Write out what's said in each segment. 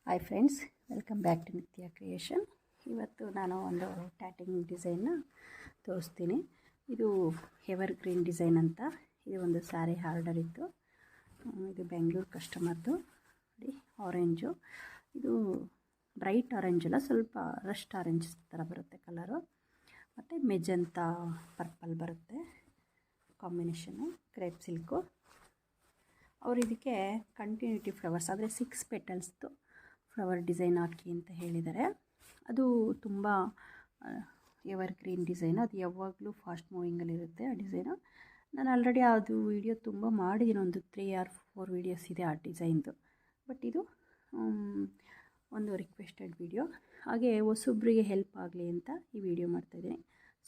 Hi friends, welcome back to Nitya creation. ಇವತ್ತು ನಾನು ಒಂದು ಟ್ಯಾಟಿಂಗ್ ಡಿಸೈನ್ನ ತೋರಿಸ್ತೀನಿ. ಇದು ಎವರ್ ಗ್ರೀನ್ ಡಿಸೈನ್ ಅಂತ. ಇದು ಒಂದು ಸ್ಯಾರಿ ಆರ್ಡರ್ ಇತ್ತು. ಇದು ಬೆಂಗಳೂರು ಕಸ್ಟಮರ್ದು. ನೋಡಿ, ಆರೆಂಜು. ಇದು ಬ್ರೈಟ್ ಆರೆಂಜ್ ಅಲ್ಲ, ಸ್ವಲ್ಪ ರಸ್ಟ್ ಆರೆಂಜ್ ಥರ ಬರುತ್ತೆ ಕಲರು. ಮತ್ತು ಮೆಜಂತಾ ಪರ್ಪಲ್ ಬರುತ್ತೆ ಕಾಂಬಿನೇಷನ್ನು. Crepe silk. ಅವರು ಇದಕ್ಕೆ ಕಂಟಿನ್ಯೂಟಿ ಫ್ಲವರ್ಸ್ ಆದರೆ 6 ಪೆಟಲ್ಸ್ದು ಫ್ಲವರ್ ಡಿಸೈನ್ ಹಾಕಿ ಅಂತ ಹೇಳಿದ್ದಾರೆ. ಅದು ತುಂಬ ಎವರ್ ಗ್ರೀನ್ ಡಿಸೈನ್. ಅದು ಯಾವಾಗಲೂ ಫಾಸ್ಟ್ ಮೂವಿಂಗಲ್ಲಿರುತ್ತೆ ಆ ಡಿಸೈನು. ನಾನು ಆಲ್ರೆಡಿ ಅದು ವೀಡಿಯೋ ತುಂಬ ಮಾಡಿದ್ದೀನಿ, ಒಂದು 3 or 4 ವೀಡಿಯೋಸ್ ಇದೆ ಆ ಡಿಸೈನ್ದು. ಬಟ್ ಇದು ಒಂದು ರಿಕ್ವೆಸ್ಟೆಡ್ ವೀಡಿಯೋ. ಹಾಗೆ ಹೊಸೊಬ್ಬರಿಗೆ ಹೆಲ್ಪ್ ಆಗಲಿ ಅಂತ ಈ ವಿಡಿಯೋ ಮಾಡ್ತಾಯಿದ್ದೀನಿ.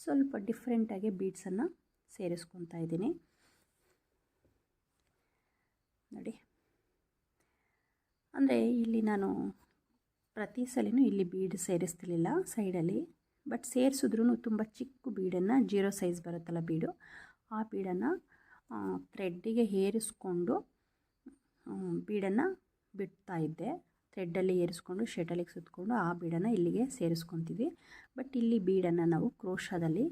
ಸ್ವಲ್ಪ ಡಿಫ್ರೆಂಟಾಗಿ ಬೀಡ್ಸನ್ನು ಸೇರಿಸ್ಕೊತಾ ಇದ್ದೀನಿ. ನೋಡಿ, ಅಂದರೆ ಇಲ್ಲಿ ನಾನು ಪ್ರತಿ ಸಲಿನೂ ಇಲ್ಲಿ ಬೀಡ್ ಸೇರಿಸ್ತಿರ್ಲಿಲ್ಲ ಸೈಡಲ್ಲಿ. ಬಟ್ ಸೇರಿಸಿದ್ರೂ ತುಂಬ ಚಿಕ್ಕ ಬೀಡನ್ನು, 0 ಸೈಜ್ ಬರುತ್ತಲ್ಲ ಬೀಡು, ಆ ಬೀಡನ್ನು ಥ್ರೆಡ್ಡಿಗೆ ಏರಿಸ್ಕೊಂಡು ಬೀಡನ್ನು ಬಿಡ್ತಾಯಿದ್ದೆ. ಥ್ರೆಡ್ಡಲ್ಲಿ ಏರಿಸ್ಕೊಂಡು ಶೆಟಲಿಗೆ ಸುತ್ತಕೊಂಡು ಆ ಬೀಡನ್ನು ಇಲ್ಲಿಗೆ ಸೇರಿಸ್ಕೊತೀವಿ. ಬಟ್ ಇಲ್ಲಿ ಬೀಡನ್ನು ನಾವು ಕ್ರೋಶಾದಲ್ಲಿ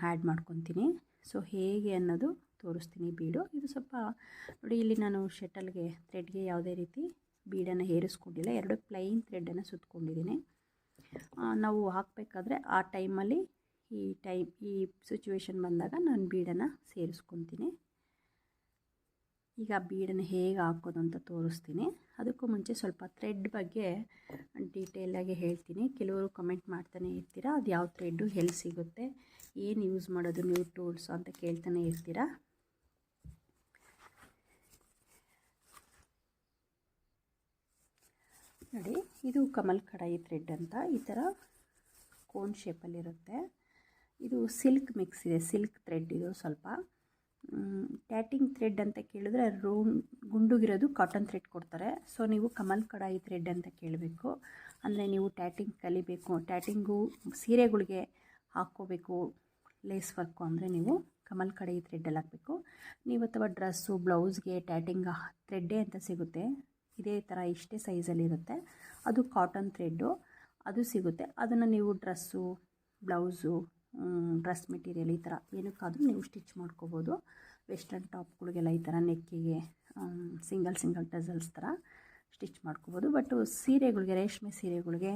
ಆ್ಯಡ್ ಮಾಡ್ಕೊತೀನಿ. ಸೊ ಹೇಗೆ ಅನ್ನೋದು ತೋರಿಸ್ತೀನಿ. ಬೀಡು ಇದು ಸ್ವಲ್ಪ ನೋಡಿ, ಇಲ್ಲಿ ನಾನು ಶೆಟಲ್ಗೆ ಥ್ರೆಡ್ಗೆ ಯಾವುದೇ ರೀತಿ ಬೀಡನ್ನು ಏರಿಸ್ಕೊಂಡಿಲ್ಲ. 2 ಪ್ಲೈನ್ ಥ್ರೆಡ್ಡನ್ನು ಸುತ್ತಕೊಂಡಿದ್ದೀನಿ. ನಾವು ಹಾಕಬೇಕಾದ್ರೆ ಆ ಟೈಮಲ್ಲಿ ಈ ಸಿಚುವೇಶನ್ ಬಂದಾಗ ನಾನು ಬೀಡನ್ನು ಸೇರಿಸ್ಕೊತೀನಿ. ಈಗ ಬೀಡನ್ನು ಹೇಗೆ ಹಾಕೋದು ಅಂತ ತೋರಿಸ್ತೀನಿ. ಅದಕ್ಕೂ ಮುಂಚೆ ಸ್ವಲ್ಪ ಥ್ರೆಡ್ ಬಗ್ಗೆ ಡೀಟೇಲಾಗಿ ಹೇಳ್ತೀನಿ. ಕೆಲವರು ಕಮೆಂಟ್ ಮಾಡ್ತಾನೆ ಇರ್ತೀರಾ, ಅದು ಯಾವ ಥ್ರೆಡ್ಡು ಎಲ್ಲಿ ಸಿಗುತ್ತೆ, ಏನು ಯೂಸ್ ಮಾಡೋದು ನೀವು ಟೂಲ್ಸ್ ಅಂತ ಕೇಳ್ತಾನೆ ಇರ್ತೀರಾ. ನೋಡಿ, ಇದು ಕಮಲ್ ಕಡಾಯಿ ಥ್ರೆಡ್ ಅಂತ. ಈ ಥರ ಕೋನ್ ಶೇಪಲ್ಲಿರುತ್ತೆ. ಇದು ಸಿಲ್ಕ್ ಮಿಕ್ಸ್ ಇದೆ, ಸಿಲ್ಕ್ ಥ್ರೆಡ್. ಇದು ಸ್ವಲ್ಪ ಟ್ಯಾಟಿಂಗ್ ಥ್ರೆಡ್ ಅಂತ ಕೇಳಿದ್ರೆ ಗುಂಡುಗಿರೋದು ಕಾಟನ್ ಥ್ರೆಡ್ ಕೊಡ್ತಾರೆ. ಸೊ ನೀವು ಕಮಲ್ ಕಡಾಯಿ ಥ್ರೆಡ್ ಅಂತ ಕೇಳಬೇಕು. ಅಂದರೆ ನೀವು ಟ್ಯಾಟಿಂಗ್ ಕಲಿಬೇಕು, ಟ್ಯಾಟಿಂಗು ಸೀರೆಗಳಿಗೆ ಹಾಕ್ಕೋಬೇಕು, ಲೇಸ್ ವರ್ಕು ಅಂದರೆ ನೀವು ಕಮಲ್ ಕಡಾಯಿ ಥ್ರೆಡ್ಡಲ್ಲಿ ಹಾಕಬೇಕು. ನೀವು ಅಥವಾ ಡ್ರೆಸ್ಸು, ಬ್ಲೌಸ್ಗೆ ಟ್ಯಾಟಿಂಗ್ ಥ್ರೆಡ್ಡೇ ಅಂತ ಸಿಗುತ್ತೆ. ಇದೇ ಥರ ಇಷ್ಟೇ ಸೈಜಲ್ಲಿರುತ್ತೆ. ಅದು ಕಾಟನ್ ಥ್ರೆಡ್ಡು, ಅದು ಸಿಗುತ್ತೆ. ಅದನ್ನು ನೀವು ಡ್ರೆಸ್ಸು, ಬ್ಲೌಸು, ಡ್ರೆಸ್ ಮೆಟೀರಿಯಲ್ ಈ ಥರ ಏನಕ್ಕಾದರೂ ನೀವು ಸ್ಟಿಚ್ ಮಾಡ್ಕೋಬೋದು. ವೆಸ್ಟರ್ನ್ ಟಾಪ್ಗಳಿಗೆಲ್ಲ ಈ ಥರ ನೆಕ್ಕಿಗೆ ಸಿಂಗಲ್ ಟಸಲ್ಸ್ ಥರ ಸ್ಟಿಚ್ ಮಾಡ್ಕೋಬೋದು. ಬಟ್ ಸೀರೆಗಳಿಗೆ, ರೇಷ್ಮೆ ಸೀರೆಗಳಿಗೆ,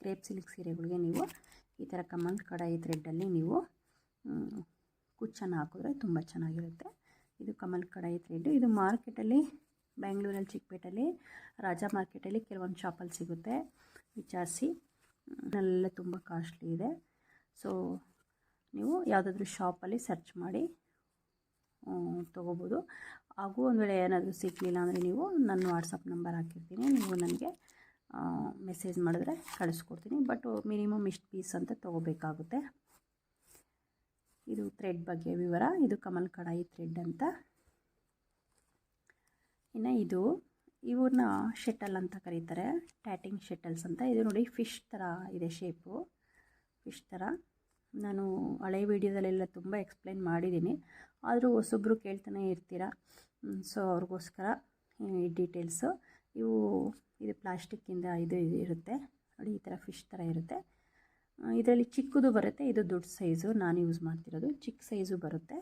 ಕ್ರೇಪ್ ಸಿಲ್ಕ್ ಸೀರೆಗಳಿಗೆ ನೀವು ಈ ಥರ ಕಮಲ್ ಕಡಾಯಿ ಥ್ರೆಡ್ಡಲ್ಲಿ ನೀವು ಕುಚ್ಚನ್ನು ಹಾಕಿದ್ರೆ ತುಂಬ ಚೆನ್ನಾಗಿರುತ್ತೆ. ಇದು ಕಮಲ್ ಕಡಾಯಿ ಥ್ರೆಡ್ಡು. ಇದು ಮಾರ್ಕೆಟಲ್ಲಿ ಬೆಂಗಳೂರಲ್ಲಿ ಚಿಕ್ಕಪೇಟೆಯಲ್ಲಿ ರಾಜಾ ಮಾರ್ಕೆಟಲ್ಲಿ ಕೆಲವೊಂದು ಶಾಪಲ್ಲಿ ಸಿಗುತ್ತೆ, ವಿಚಾರಿಸಿ. ಎಲ್ಲ ತುಂಬ ಕಾಸ್ಟ್ಲಿ ಇದೆ. ಸೊ ನೀವು ಯಾವುದಾದ್ರೂ ಶಾಪಲ್ಲಿ ಸರ್ಚ್ ಮಾಡಿ ತೊಗೋಬೋದು. ಹಾಗೂ ಒಂದು ವೇಳೆ ಏನಾದರೂ ಸಿಗಲಿಲ್ಲ ಅಂದರೆ ನೀವು ನನ್ನ ವಾಟ್ಸಪ್ ನಂಬರ್ ಹಾಕಿರ್ತೀನಿ, ನೀವು ನನಗೆ ಮೆಸೇಜ್ ಮಾಡಿದ್ರೆ ಕಳಿಸ್ಕೊಡ್ತೀನಿ. ಬಟ್ ಮಿನಿಮಮ್ ಇಷ್ಟು ಪೀಸ್ ಅಂತ ತೊಗೋಬೇಕಾಗುತ್ತೆ. ಇದು ಥ್ರೆಡ್ ಬಗ್ಗೆ ವಿವರ. ಇದು ಕಮಲ್ ಕಡಾಯಿ ಥ್ರೆಡ್ ಅಂತ. ಇನ್ನು ಇವ್ರನ್ನ ಶೆಟಲ್ ಅಂತ ಕರೀತಾರೆ, ಟ್ಯಾಟಿಂಗ್ ಶೆಟಲ್ಸ್ ಅಂತ. ಇದು ನೋಡಿ, ಫಿಶ್ ಥರ ಇದೆ ಶೇಪು, ಫಿಶ್ ಥರ. ನಾನು ಹಳೆ ವೀಡಿಯೋದಲ್ಲೆಲ್ಲ ತುಂಬ ಎಕ್ಸ್ಪ್ಲೈನ್ ಮಾಡಿದ್ದೀನಿ, ಆದರೂ ಹೊಸೊಬ್ಬರು ಕೇಳ್ತಾನೆ ಇರ್ತೀರ. ಸೊ ಅವ್ರಿಗೋಸ್ಕರ ಈ ಡೀಟೇಲ್ಸು. ಇದು ಪ್ಲಾಸ್ಟಿಕ್ಕಿಂದ ಇದು ಇರುತ್ತೆ ನೋಡಿ, ಈ ಥರ ಫಿಶ್ ಥರ ಇರುತ್ತೆ. ಇದರಲ್ಲಿ ಚಿಕ್ಕದು ಬರುತ್ತೆ, ಇದು ದೊಡ್ಡ ಸೈಜು ನಾನು ಯೂಸ್ ಮಾಡ್ತಿರೋದು. ಚಿಕ್ಕ ಸೈಜು ಬರುತ್ತೆ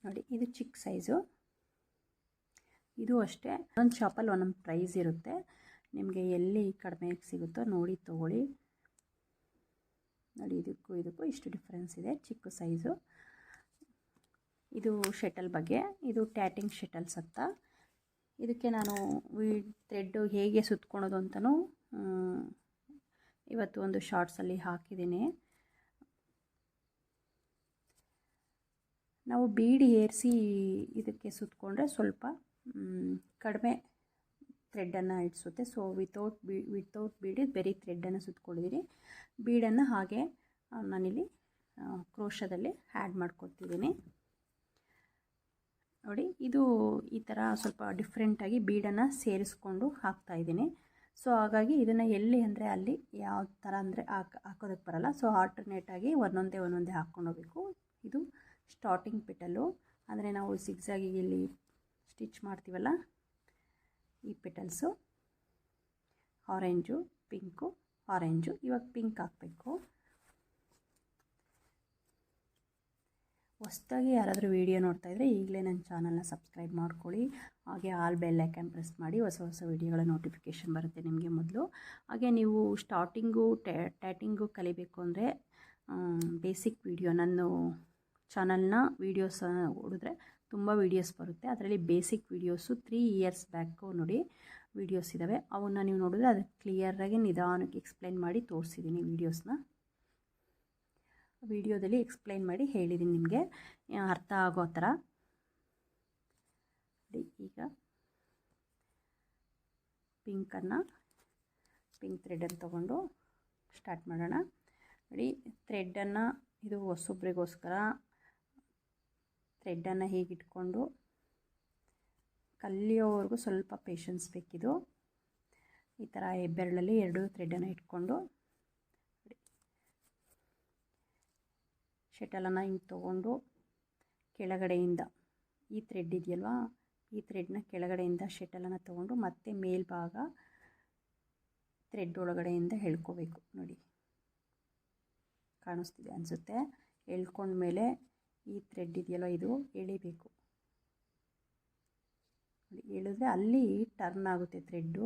ನೋಡಿ, ಇದು ಚಿಕ್ಕ ಸೈಜು. ಇದು ಅಷ್ಟೇ, ಒಂದೊಂದು ಶಾಪಲ್ಲಿ ಒಂದೊಂದು ಪ್ರೈಸ್ ಇರುತ್ತೆ. ನಿಮಗೆ ಎಲ್ಲಿ ಕಡಿಮೆ ಸಿಗುತ್ತೋ ನೋಡಿ ತೊಗೊಳ್ಳಿ. ನೋಡಿ, ಇದಕ್ಕೂ ಇಷ್ಟು ಡಿಫ್ರೆನ್ಸ್ ಇದೆ, ಚಿಕ್ಕ ಸೈಜು. ಇದು ಶೆಟಲ್ ಬಗ್ಗೆ. ಇದು ಟ್ಯಾಟಿಂಗ್ ಶೆಟಲ್ಸ್ ಅಂತ. ಇದಕ್ಕೆ ನಾನು ಥ್ರೆಡ್ಡು ಹೇಗೆ ಸುತ್ಕೊಳೋದು ಅಂತಲೂ ಇವತ್ತು ಒಂದು ಶಾರ್ಟ್ಸಲ್ಲಿ ಹಾಕಿದ್ದೀನಿ. ನಾವು ಬೀಡಿ ಏರಿಸಿ ಇದಕ್ಕೆ ಸುತ್ತಕೊಂಡ್ರೆ ಸ್ವಲ್ಪ ಕಡಿಮೆ ಥ್ರೆಡ್ಡನ್ನು ಇಡಿಸುತ್ತೆ. ಸೊ ವಿತೌಟ್ ಬೀಡಿ ಬರೀ ಥ್ರೆಡ್ಡನ್ನು ಸುತ್ತಕೊಂಡಿದ್ದೀನಿ. ಬೀಡನ್ನು ಹಾಗೆ ನಾನಿಲ್ಲಿ ಕ್ರೋಶದಲ್ಲಿ ಆ್ಯಡ್ ಮಾಡ್ಕೊತಿದ್ದೀನಿ. ನೋಡಿ, ಇದು ಈ ಥರ ಸ್ವಲ್ಪ ಡಿಫ್ರೆಂಟಾಗಿ ಬೀಡನ್ನು ಸೇರಿಸ್ಕೊಂಡು ಹಾಕ್ತಾಯಿದ್ದೀನಿ. ಸೊ ಹಾಗಾಗಿ ಇದನ್ನು ಎಲ್ಲಿ ಅಂದರೆ ಅಲ್ಲಿ ಯಾವ ಥರ ಅಂದರೆ ಹಾಕೋದಕ್ಕೆ ಬರಲ್ಲ. ಸೊ ಆಲ್ಟರ್ನೇಟಾಗಿ ಒಂದೊಂದೇ ಹಾಕ್ಕೊಂಡು ಹೋಗಬೇಕು. ಇದು ಸ್ಟಾರ್ಟಿಂಗ್ ಪೆಟಲ್ಲು, ಅಂದರೆ ನಾವು ಸಿಗ್ಸಾಗಿ ಇಲ್ಲಿ ಸ್ಟಿಚ್ ಮಾಡ್ತೀವಲ್ಲ, ಈ ಪೆಟಲ್ಸು ಆರೆಂಜು, ಪಿಂಕು, ಆರೆಂಜು. ಇವಾಗ ಪಿಂಕ್ ಹಾಕಬೇಕು. ಹೊಸದಾಗಿ ಯಾರಾದರೂ ವೀಡಿಯೋ ನೋಡ್ತಾಯಿದ್ರೆ ಈಗಲೇ ನನ್ನ ಚಾನಲ್ನ ಸಬ್ಸ್ಕ್ರೈಬ್ ಮಾಡ್ಕೊಳ್ಳಿ. ಹಾಗೆ ಆಲ್ ಬೆಲ್ ಐಕಾನ್ ಪ್ರೆಸ್ ಮಾಡಿ, ಹೊಸ ಹೊಸ ವೀಡಿಯೋಗಳ ನೋಟಿಫಿಕೇಷನ್ ಬರುತ್ತೆ ನಿಮಗೆ ಮೊದಲು. ಹಾಗೆ ನೀವು ಸ್ಟಾರ್ಟಿಂಗು ಟ್ಯಾಟಿಂಗು ಕಲಿಬೇಕು ಅಂದರೆ ಬೇಸಿಕ್ ವೀಡಿಯೋ ನನ್ನ ಚಾನಲ್ನ ವೀಡಿಯೋಸ್ ನೋಡಿದ್ರೆ ತುಂಬ ವೀಡಿಯೋಸ್ ಬರುತ್ತೆ. ಅದರಲ್ಲಿ ಬೇಸಿಕ್ ವೀಡಿಯೋಸು 3 ಇಯರ್ಸ್ ಬ್ಯಾಕು ನೋಡಿ ವೀಡಿಯೋಸ್ ಇದ್ದಾವೆ. ಅವನ್ನ ನೀವು ನೋಡಿದ್ರೆ ಅದಕ್ಕೆ ಕ್ಲಿಯರಾಗಿ ನಿಧಾನಕ್ಕೆ ಎಕ್ಸ್ಪ್ಲೈನ್ ಮಾಡಿ ತೋರಿಸಿದ್ದೀನಿ. ವಿಡಿಯೋದಲ್ಲಿ ಎಕ್ಸ್ಪ್ಲೈನ್ ಮಾಡಿ ಹೇಳಿದ್ದೀನಿ ನಿಮಗೆ ಅರ್ಥ ಆಗೋ ಥರ. ಈಗ ಪಿಂಕ್ ಥ್ರೆಡನ್ನು ತೊಗೊಂಡು ಸ್ಟಾರ್ಟ್ ಮಾಡೋಣ. ನೋಡಿ, ಥ್ರೆಡ್ಡನ್ನು ಇದು ಹೊಸೊಬ್ರಿಗೋಸ್ಕರ ಥ್ರೆಡ್ಡನ್ನು ಹೀಗಿಟ್ಕೊಂಡು ಕಲಿಯೋವರೆಗೂ ಸ್ವಲ್ಪ ಪೇಷನ್ಸ್ ಬೇಕಿದು. ಈ ಥರ ಹೆಬ್ಬೆರಳಲ್ಲಿ 2 ಥ್ರೆಡನ್ನು ಇಟ್ಕೊಂಡು ಶಟಲನ್ನು ಹಿಂಗೆ ತೊಗೊಂಡು ಕೆಳಗಡೆಯಿಂದ ಈ ಥ್ರೆಡ್ ಇದೆಯಲ್ವಾ, ಈ ಥ್ರೆಡ್ನ ಕೆಳಗಡೆಯಿಂದ ಶಟಲನ್ನು ತೊಗೊಂಡು ಮತ್ತೆ ಮೇಲ್ಭಾಗ ಥ್ರೆಡ್ ಒಳಗಡೆಯಿಂದ ಎಳ್ಕೋಬೇಕು. ನೋಡಿ, ಕಾಣಿಸ್ತಿದೆ ಅನಿಸುತ್ತೆ. ಎಳ್ಕೊಂಡ್ಮೇಲೆ ಈ ಥ್ರೆಡ್ ಇದೆಯಲ್ಲ ಇದು ಎಳಿಬೇಕು. ನೋಡಿ, ಎಳೆದ್ರೆ ಅಲ್ಲಿ ಟರ್ನ್ ಆಗುತ್ತೆ ಥ್ರೆಡ್ಡು,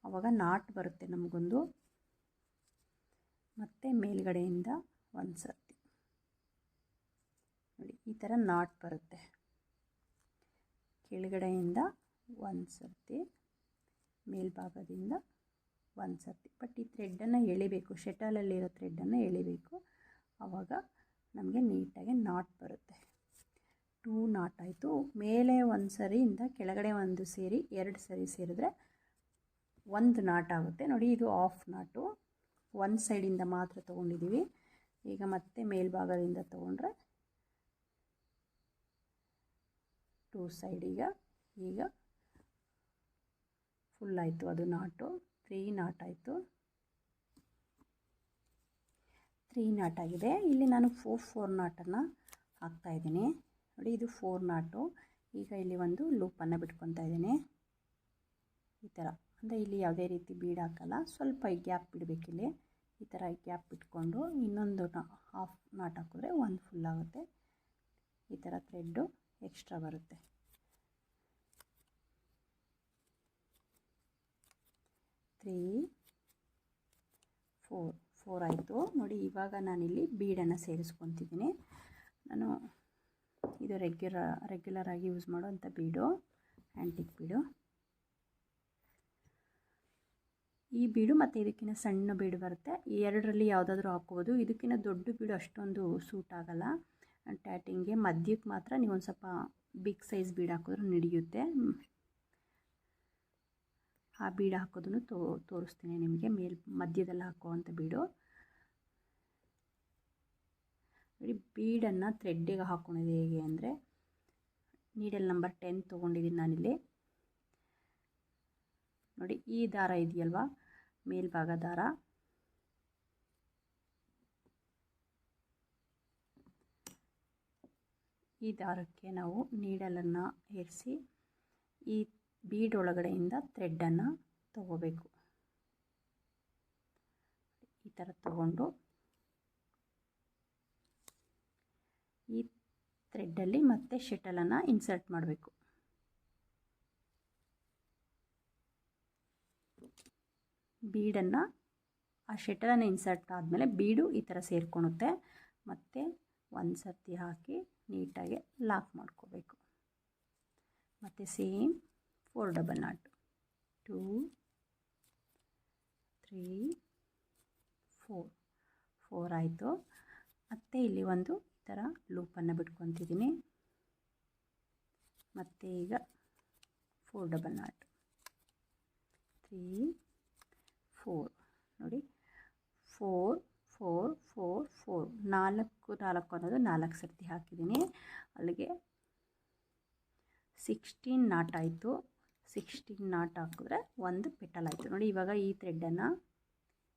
ಆವಾಗ ನಾಟ್ ಬರುತ್ತೆ ನಮಗೊಂದು. ಮತ್ತು ಮೇಲ್ಗಡೆಯಿಂದ ಒಂದು ಸರ್ತಿ ನೋಡಿ ಈ ಥರ ನಾಟ್ ಬರುತ್ತೆ. ಕೆಳಗಡೆಯಿಂದ ಒಂದು ಸರ್ತಿ, ಮೇಲ್ಭಾಗದಿಂದ ಒಂದು ಸರ್ತಿ. ಬಟ್ ಈ ಥ್ರೆಡ್ಡನ್ನು ಎಳಿಬೇಕು, ಶಟಲಲ್ಲಿರೋ ಥ್ರೆಡ್ಡನ್ನು ಎಳಿಬೇಕು. ಆವಾಗ ನಮಗೆ ನೀಟಾಗಿ ನಾಟ್ ಬರುತ್ತೆ. 2 ನಾಟ್ ಆಯಿತು. ಮೇಲೆ ಒಂದು ಸರಿಯಿಂದ ಕೆಳಗಡೆ ಒಂದು ಸೇರಿ 2 ಸರಿ ಸೇರಿದ್ರೆ 1 ನಾಟ್ ಆಗುತ್ತೆ. ನೋಡಿ, ಇದು ಆಫ್ ನಾಟು, ಒಂದು ಸೈಡಿಂದ ಮಾತ್ರ ತೊಗೊಂಡಿದ್ದೀವಿ. ಈಗ ಮತ್ತೆ ಮೇಲ್ಭಾಗದಿಂದ ತೊಗೊಂಡ್ರೆ 2 ಸೈಡ್. ಈಗ ಫುಲ್ ಆಯಿತು ಅದು ನಾಟು. 3 ನಾಟ್ ಆಯಿತು. 3 ನಾಟ್ ಆಗಿದೆ. ಇಲ್ಲಿ ನಾನು 4 ನಾಟನ್ನು ಹಾಕ್ತಾಯಿದ್ದೀನಿ. ನೋಡಿ, ಇದು 4 ನಾಟು. ಈಗ ಇಲ್ಲಿ ಒಂದು ಲೂಪನ್ನು ಬಿಟ್ಕೊತಾ ಇದ್ದೀನಿ ಈ ಥರ. ಅಂದರೆ ಇಲ್ಲಿ ಯಾವುದೇ ರೀತಿ ಬೀಡ್ ಹಾಕಲ್ಲ, ಸ್ವಲ್ಪ ಗ್ಯಾಪ್ ಬಿಡಬೇಕಿಲ್ಲಿ. ಈ ಥರ ಗ್ಯಾಪ್ ಬಿಟ್ಕೊಂಡು ಇನ್ನೊಂದು ಹಾಫ್ ನಾಟ್ ಹಾಕಿದ್ರೆ 1 ಫುಲ್ ಆಗುತ್ತೆ. ಈ ಥರ ಥ್ರೆಡ್ಡು ಎಕ್ಸ್ಟ್ರಾ ಬರುತ್ತೆ. 3 4 ಆಯಿತು. ನೋಡಿ, ಇವಾಗ ನಾನಿಲ್ಲಿ ಬೀಡನ್ನು ಸೇರಿಸ್ಕೊತಿದ್ದೀನಿ. ನಾನು ಇದು ರೆಗ್ಯುಲರ್ ಆಗಿ ಯೂಸ್ ಮಾಡೋವಂಥ ಬೀಡು, ಆ್ಯಂಟಿಕ್ ಬೀಡು. ಈ ಬೀಡು ಮತ್ತು ಇದಕ್ಕಿಂತ ಸಣ್ಣ ಬೀಡು ಬರುತ್ತೆ. ಈ ಎರಡರಲ್ಲಿ ಯಾವುದಾದ್ರೂ ಹಾಕ್ಕೋಬೋದು. ಇದಕ್ಕಿಂತ ದೊಡ್ಡ ಬೀಡು ಅಷ್ಟೊಂದು ಸೂಟ್ ಆಗೋಲ್ಲ ಟ್ಯಾಟಿಂಗ್ಗೆ. ಮಧ್ಯಕ್ಕೆ ಮಾತ್ರ ನೀವು ಒಂದು ಸ್ವಲ್ಪ ಬಿಗ್ ಸೈಜ್ ಬೀಡು ಹಾಕಿದ್ರೂ ನಡೆಯುತ್ತೆ. ಆ ಬೀಡು ಹಾಕೋದನ್ನು ತೋರಿಸ್ತೀನಿ ನಿಮಗೆ. ಮಧ್ಯದಲ್ಲಿ ಹಾಕುವಂಥ ಬೀಡು. ನೋಡಿ, ಬೀಡನ್ನು ಥ್ರೆಡ್ಡಿಗೆ ಹಾಕ್ಕೊಳೋದು ಹೇಗೆ ಅಂದರೆ, ನೀಡಲ್ ನಂಬರ್ 10 ತೊಗೊಂಡಿದ್ದೀನಿ ನಾನಿಲ್ಲಿ. ನೋಡಿ, ಈ ದಾರ ಇದೆಯಲ್ವಾ, ಮೇಲ್ಭಾಗ ದಾರ, ಈ ದಾರಕ್ಕೆ ನಾವು ನೀಡಲನ್ನು ಏರಿಸಿ ಈ ಬೀಡ್ ಒಳಗಡೆಯಿಂದ ಥ್ರೆಡ್ಡನ್ನು ತಗೋಬೇಕು. ಈ ಥರ ತಗೊಂಡು ಈ ಥ್ರೆಡ್ಡಲ್ಲಿ ಮತ್ತೆ ಶಟಲನ್ನು ಇನ್ಸರ್ಟ್ ಮಾಡಬೇಕು. ಬೀಡನ್ನು ಆ ಶಟಲನ್ನು ಇನ್ಸರ್ಟ್ ಆದಮೇಲೆ ಬೀಡು ಈ ಥರ ಸೇರ್ಕೊಳುತ್ತೆ. ಮತ್ತು ಒಂದು ಸರ್ತಿ ಹಾಕಿ ನೀಟಾಗಿ ಲಾಕ್ ಮಾಡ್ಕೋಬೇಕು. ಮತ್ತು ಸೇಮ್ 4 ಡಬಲ್ ನಾಟ್, 2 3 4 ಆಯಿತು. ಮತ್ತು ಇಲ್ಲಿ ಒಂದು ಈ ಥರ ಲೂಪನ್ನು ಬಿಟ್ಕೊತಿದ್ದೀನಿ. ಮತ್ತು ಈಗ 4 ಡಬಲ್ ನಾಟ್, 3 4 ನೋಡಿ, 4 4 4 4 4 ಅನ್ನೋದು 4 ಸರ್ತಿ ಹಾಕಿದ್ದೀನಿ. ಅಲ್ಲಿಗೆ 16 ನಾಟ್ ಆಯಿತು. 16 ನಾಟ್ ಹಾಕಿದ್ರೆ ಒಂದು ಪೆಟಲ್ ಆಯಿತು. ನೋಡಿ, ಇವಾಗ ಈ ಥ್ರೆಡ್ಡನ್ನು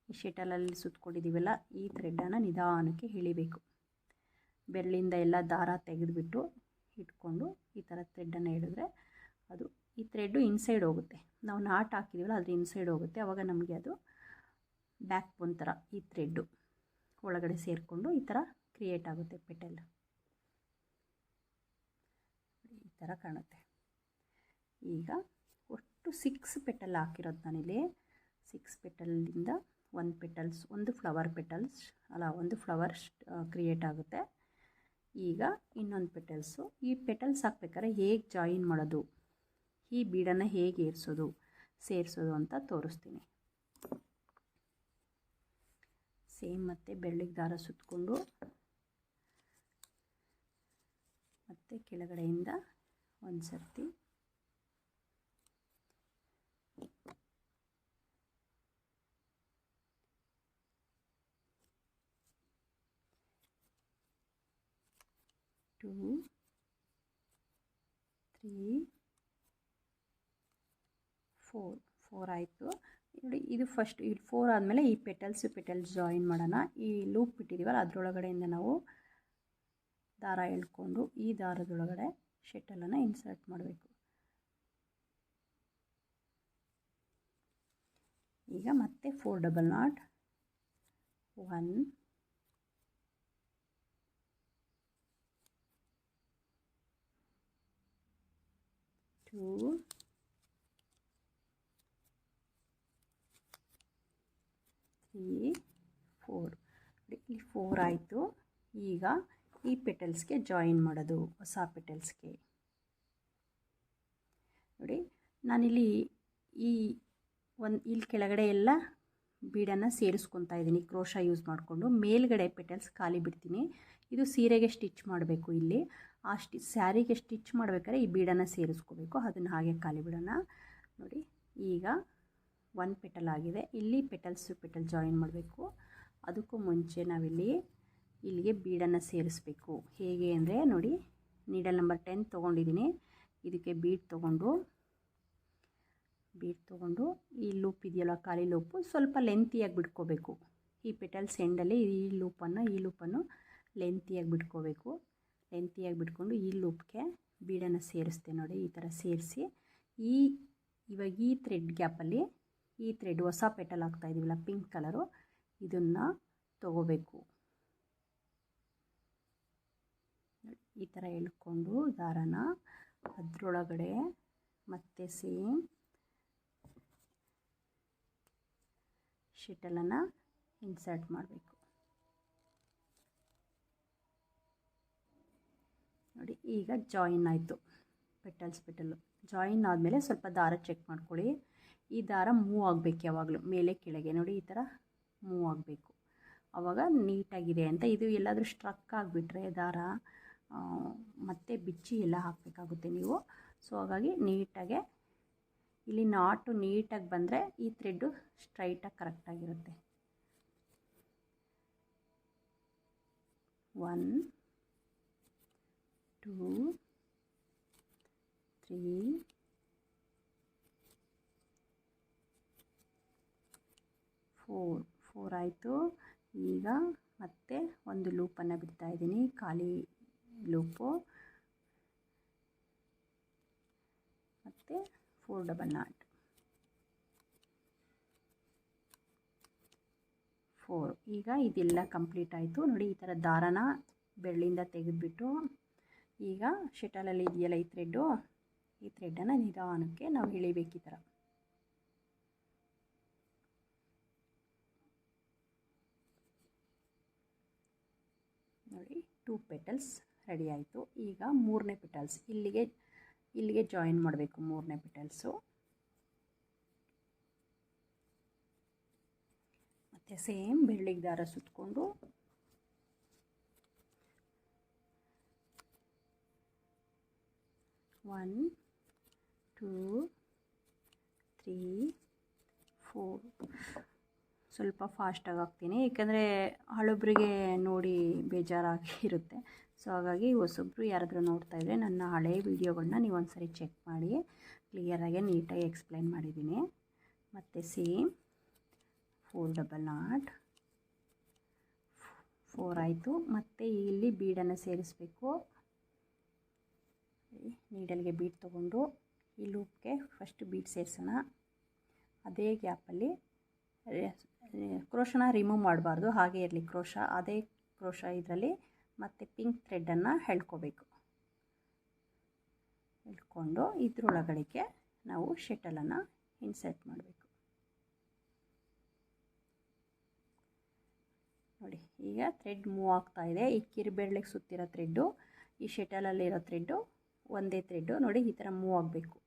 ಈ ಶಟಲಲ್ಲಿ ಸುತ್ಕೊಂಡಿದ್ದೀವಲ್ಲ, ಈ ಥ್ರೆಡ್ಡನ್ನು ನಿಧಾನಕ್ಕೆ ಎಳಿಬೇಕು. ಬೆರಳಿಂದ ಎಲ್ಲ ದಾರ ತೆಗೆದುಬಿಟ್ಟು ಇಟ್ಕೊಂಡು ಈ ಥರ ಥ್ರೆಡ್ಡನ್ನು ಹಿಡಿದ್ರೆ ಅದು ಈ ಥ್ರೆಡ್ಡು ಇನ್ಸೈಡ್ ಹೋಗುತ್ತೆ, ನಾವು ನಾಟ್ ಹಾಕಿದ್ದೀವಲ್ಲ ಅದ್ರ ಇನ್ಸೈಡ್ ಹೋಗುತ್ತೆ. ಆವಾಗ ನಮಗೆ ಅದು ಬ್ಯಾಕ್ ಬೋನ್ ಥರ ಈ ಥ್ರೆಡ್ಡು ಒಳಗಡೆ ಸೇರಿಕೊಂಡು ಈ ಥರ ಕ್ರಿಯೇಟ್ ಆಗುತ್ತೆ ಪೆಟಲ್. ಈ ಥರ ಕಾಣುತ್ತೆ. ಈಗ ಒಟ್ಟು 6 ಪೆಟಲ್ ಹಾಕಿರೋದು ನಾನಿಲ್ಲಿ. 6 ಪೆಟಲಿಂದ ಒಂದು ಫ್ಲವರ್ ಪೆಟಲ್ಸ್ ಒಂದು ಫ್ಲವರ್ ಕ್ರಿಯೇಟ್ ಆಗುತ್ತೆ. ಈಗ ಇನ್ನೊಂದು ಪೆಟಲ್ಸು. ಈ ಪೆಟಲ್ಸ್ ಹಾಕ್ಬೇಕಾದ್ರೆ ಹೇಗೆ ಜಾಯಿನ್ ಮಾಡೋದು, ಈ ಬೀಡನ್ನು ಹೇಗೆ ಸೇರಿಸೋದು ಅಂತ ತೋರಿಸ್ತೀನಿ. ಸೇಮ್ ಮತ್ತೆ ಬೆಳ್ಳಿಗೆ ದಾರ ಸುತ್ತಕೊಂಡು ಮತ್ತೆ ಕೆಳಗಡೆಯಿಂದ ಒಂದು ಸರ್ತಿ ಟೂ 3 4 ಆಯಿತು. ನೋಡಿ ಇದು ಫಸ್ಟ್ ಇದು 4 ಆದಮೇಲೆ ಈ ಪೆಟಲ್ಸ್ ಜಾಯಿನ್ ಮಾಡೋಣ. ಈ ಲೂಪ್ ಬಿಟ್ಟಿದ್ದೀವಲ್ಲ ಅದರೊಳಗಡೆಯಿಂದ ನಾವು ದಾರ ಎಳ್ಕೊಂಡು ಈ ದಾರದೊಳಗಡೆ ಶೆಟಲನ್ನು ಇನ್ಸರ್ಟ್ ಮಾಡಬೇಕು. ಈಗ ಮತ್ತೆ 4 ಡಬಲ್ ನಾಟ್ 1 2 3 4. ಇಲ್ಲಿ 4 ಆಯಿತು. ಈಗ ಈ ಪೆಟಲ್ಸ್ಗೆ ಜಾಯಿನ್ ಮಾಡೋದು, ಹೊಸ ಪೆಟಲ್ಸ್ಗೆ. ನೋಡಿ ನಾನಿಲ್ಲಿ ಇಲ್ಲಿ ಕೆಳಗಡೆ ಎಲ್ಲ ಬೀಡನ್ನು ಸೇರಿಸ್ಕೊತಾ ಇದ್ದೀನಿ ಕ್ರೋಶ ಯೂಸ್ ಮಾಡಿಕೊಂಡು. ಮೇಲ್ಗಡೆ ಪೆಟಲ್ಸ್ ಖಾಲಿ ಬಿಡ್ತೀನಿ. ಇದು ಸೀರೆಗೆ ಸ್ಟಿಚ್ ಮಾಡಬೇಕು. ಇಲ್ಲಿ ಸ್ಯಾರಿಗೆ ಸ್ಟಿಚ್ ಮಾಡಬೇಕಾದ್ರೆ ಈ ಬೀಡನ್ನು ಸೇರಿಸ್ಕೋಬೇಕು. ಅದನ್ನು ಹಾಗೆ ಖಾಲಿ ಬಿಡೋಣ. ನೋಡಿ ಈಗ 1 ಪೆಟಲ್ ಆಗಿದೆ. ಇಲ್ಲಿ ಪೆಟಲ್ ಜಾಯಿನ್ ಮಾಡಬೇಕು. ಅದಕ್ಕೂ ಮುಂಚೆ ನಾವಿಲ್ಲಿ ಇಲ್ಲಿಗೆ ಬೀಡನ್ನು ಸೇರಿಸ್ಬೇಕು. ಹೇಗೆ ಅಂದರೆ ನೋಡಿ, ನೀಡಲ್ ನಂಬರ್ 10 ತೊಗೊಂಡಿದ್ದೀನಿ. ಇದಕ್ಕೆ ಬೀಡ್ ತೊಗೊಂಡು ಈ ಲೂಪ್ ಇದೆಯಲ್ಲ ಖಾಲಿ ಲೂಪು ಸ್ವಲ್ಪ ಲೆಂತಿಯಾಗಿ ಬಿಟ್ಕೋಬೇಕು. ಈ ಪೆಟಲ್ಸ್ ಎಂಡಲ್ಲಿ ಈ ಲೂಪನ್ನು ಲೆಂತಿಯಾಗಿ ಬಿಟ್ಕೋಬೇಕು. ಲೆಂತಿಯಾಗಿ ಬಿಟ್ಕೊಂಡು ಈ ಲೂಪ್ಗೆ ಬೀಡನ್ನು ಸೇರಿಸ್ತೆ ನೋಡಿ. ಈ ಥರ ಸೇರಿಸಿ ಇವಾಗ ಈ ಥ್ರೆಡ್ ಗ್ಯಾಪಲ್ಲಿ ಈ ಥ್ರೆಡ್ ಹೊಸ ಪೆಟಲ್ ಹಾಕ್ತಾ ಇದೀವಲ್ಲ ಪಿಂಕ್ ಕಲರು, ಇದನ್ನು ತಗೋಬೇಕು. ಈ ಥರ ಎಳ್ಕೊಂಡು ದಾರನ ಅದರೊಳಗಡೆ ಮತ್ತೆ ಸೇಮ್ ಶೆಟಲನ್ನು ಇನ್ಸರ್ಟ್ ಮಾಡಬೇಕು. ನೋಡಿ ಈಗ ಜಾಯಿನ್ ಆಯಿತು. ಪೆಟಲ್ಲು ಜಾಯಿನ್ ಆದಮೇಲೆ ಸ್ವಲ್ಪ ದಾರ ಚೆಕ್ ಮಾಡ್ಕೊಳ್ಳಿ. ಈ ದಾರ ಮೂವ್ ಆಗಬೇಕು ಯಾವಾಗಲೂ ಮೇಲೆ ಕೆಳಗೆ. ನೋಡಿ ಈ ಥರ ಮೂವ್ ಆಗಬೇಕು. ಆವಾಗ ನೀಟಾಗಿದೆ ಅಂತ. ಇದು ಎಲ್ಲಾದರೂ ಸ್ಟ್ರಕ್ ಆಗಿಬಿಟ್ರೆ ದಾರ ಮತ್ತೆ ಬಿಚ್ಚಿ ಎಲ್ಲ ಹಾಕಬೇಕಾಗುತ್ತೆ ನೀವು. ಸೊ ಹಾಗಾಗಿ ನೀಟಾಗೆ ಇಲ್ಲಿ ನಾಟು ನೀಟಾಗಿ ಬಂದರೆ ಈ ಥ್ರೆಡ್ಡು ಸ್ಟ್ರೈಟಾಗಿ ಕರೆಕ್ಟಾಗಿರುತ್ತೆ. 1 2 3 4 ಆಯಿತು. ಈಗ ಮತ್ತೆ ಒಂದು ಲೂಪನ್ನು ಬಿಡ್ತಾ ಇದ್ದೀನಿ, ಖಾಲಿ ಲೂಪು. ಮತ್ತು 4 ಡಬಲ್ ನಾಟ್ 4. ಈಗ ಇದೆಲ್ಲ ಕಂಪ್ಲೀಟ್ ಆಯಿತು. ನೋಡಿ ಈ ಥರ ದಾರನ ಬೆರಳಿಂದ ತೆಗೆದುಬಿಟ್ಟು ಈಗ ಶೆಟಲಲ್ಲಿ ಇದೆಯಲ್ಲ ಈ ಥ್ರೆಡ್ಡನ್ನು ನಿಧಾನಕ್ಕೆ ನಾವು ಎಳಿಬೇಕು. ಈ ಥರ ನೋಡಿ 2 ಪೆಟಲ್ಸ್ ರೆಡಿ ಆಯಿತು. ಈಗ 3ನೇ ಪೆಟಲ್ಸ್ ಇಲ್ಲಿಗೆ ಜಾಯಿನ್ ಮಾಡಬೇಕು. 3ನೇ ಪೆಟಲ್ಸು ಮತ್ತು ಸೇಮ್ ಬೆಳ್ಳಿಗೆ ದಾರ ಸುತ್ತಕೊಂಡು ಒನ್ 2 3 4. ಸ್ವಲ್ಪ ಫಾಸ್ಟಾಗಿ ಹಾಕ್ತೀನಿ, ಏಕೆಂದರೆ ಹಳಬ್ರಿಗೆ ನೋಡಿ ಬೇಜಾರಾಗಿರುತ್ತೆ. ಸೊ ಹಾಗಾಗಿ ಹೊಸೊಬ್ಬರು ಯಾರಾದರೂ ನೋಡ್ತಾಯಿದ್ರೆ ನನ್ನ ಹಳೆ ವೀಡಿಯೋಗಳನ್ನ ನೀವು ಒಂದು ಸರಿ ಚೆಕ್ ಮಾಡಿ. ಕ್ಲಿಯರಾಗಿ ನೀಟಾಗಿ ಎಕ್ಸ್ಪ್ಲೈನ್ ಮಾಡಿದ್ದೀನಿ. ಮತ್ತು ಸೇಮ್ 4 ಡಬಲ್ ನಾಟ್ 4 ಆಯಿತು. ಮತ್ತು ಇಲ್ಲಿ ಬೀಡನ್ನು ಸೇರಿಸಬೇಕು. ನೀಡಲ್ಗೆ ಬೀಡ್ ತೊಗೊಂಡು ಈ ಲೂಪ್ಗೆ ಫಸ್ಟ್ ಬೀಡ್ ಸೇರಿಸೋಣ. ಅದೇ ಗ್ಯಾಪಲ್ಲಿ ಕ್ರೋಶನ ರಿಮೂವ್ ಮಾಡಬಾರ್ದು, ಹಾಗೆ ಇರಲಿ ಕ್ರೋಶ. ಅದೇ ಕ್ರೋಶ ಇದರಲ್ಲಿ ಮತ್ತು ಪಿಂಕ್ ಥ್ರೆಡನ್ನು ಎಳ್ಕೋಬೇಕು. ಎಳ್ಕೊಂಡು ಇದ್ರೊಳಗಡೆಗೆ ನಾವು ಶಟಲನ್ನು ಇನ್ಸರ್ಟ್ ಮಾಡಬೇಕು. ನೋಡಿ, ಈಗ ಥ್ರೆಡ್ ಮೂವ್ ಆಗ್ತಾ ಇದೆ. ಈ ಕಿರುಬೆರಳಿಗೆ ಸುತ್ತಿರೋ ಥ್ರೆಡ್ಡು, ಈ ಶಟಲಲ್ಲಿರೋ ಥ್ರೆಡ್ಡು ಒಂದೇ ಥ್ರೆಡ್ಡು. ನೋಡಿ, ಈ ಥರ ಮೂವ್ ಆಗಬೇಕು.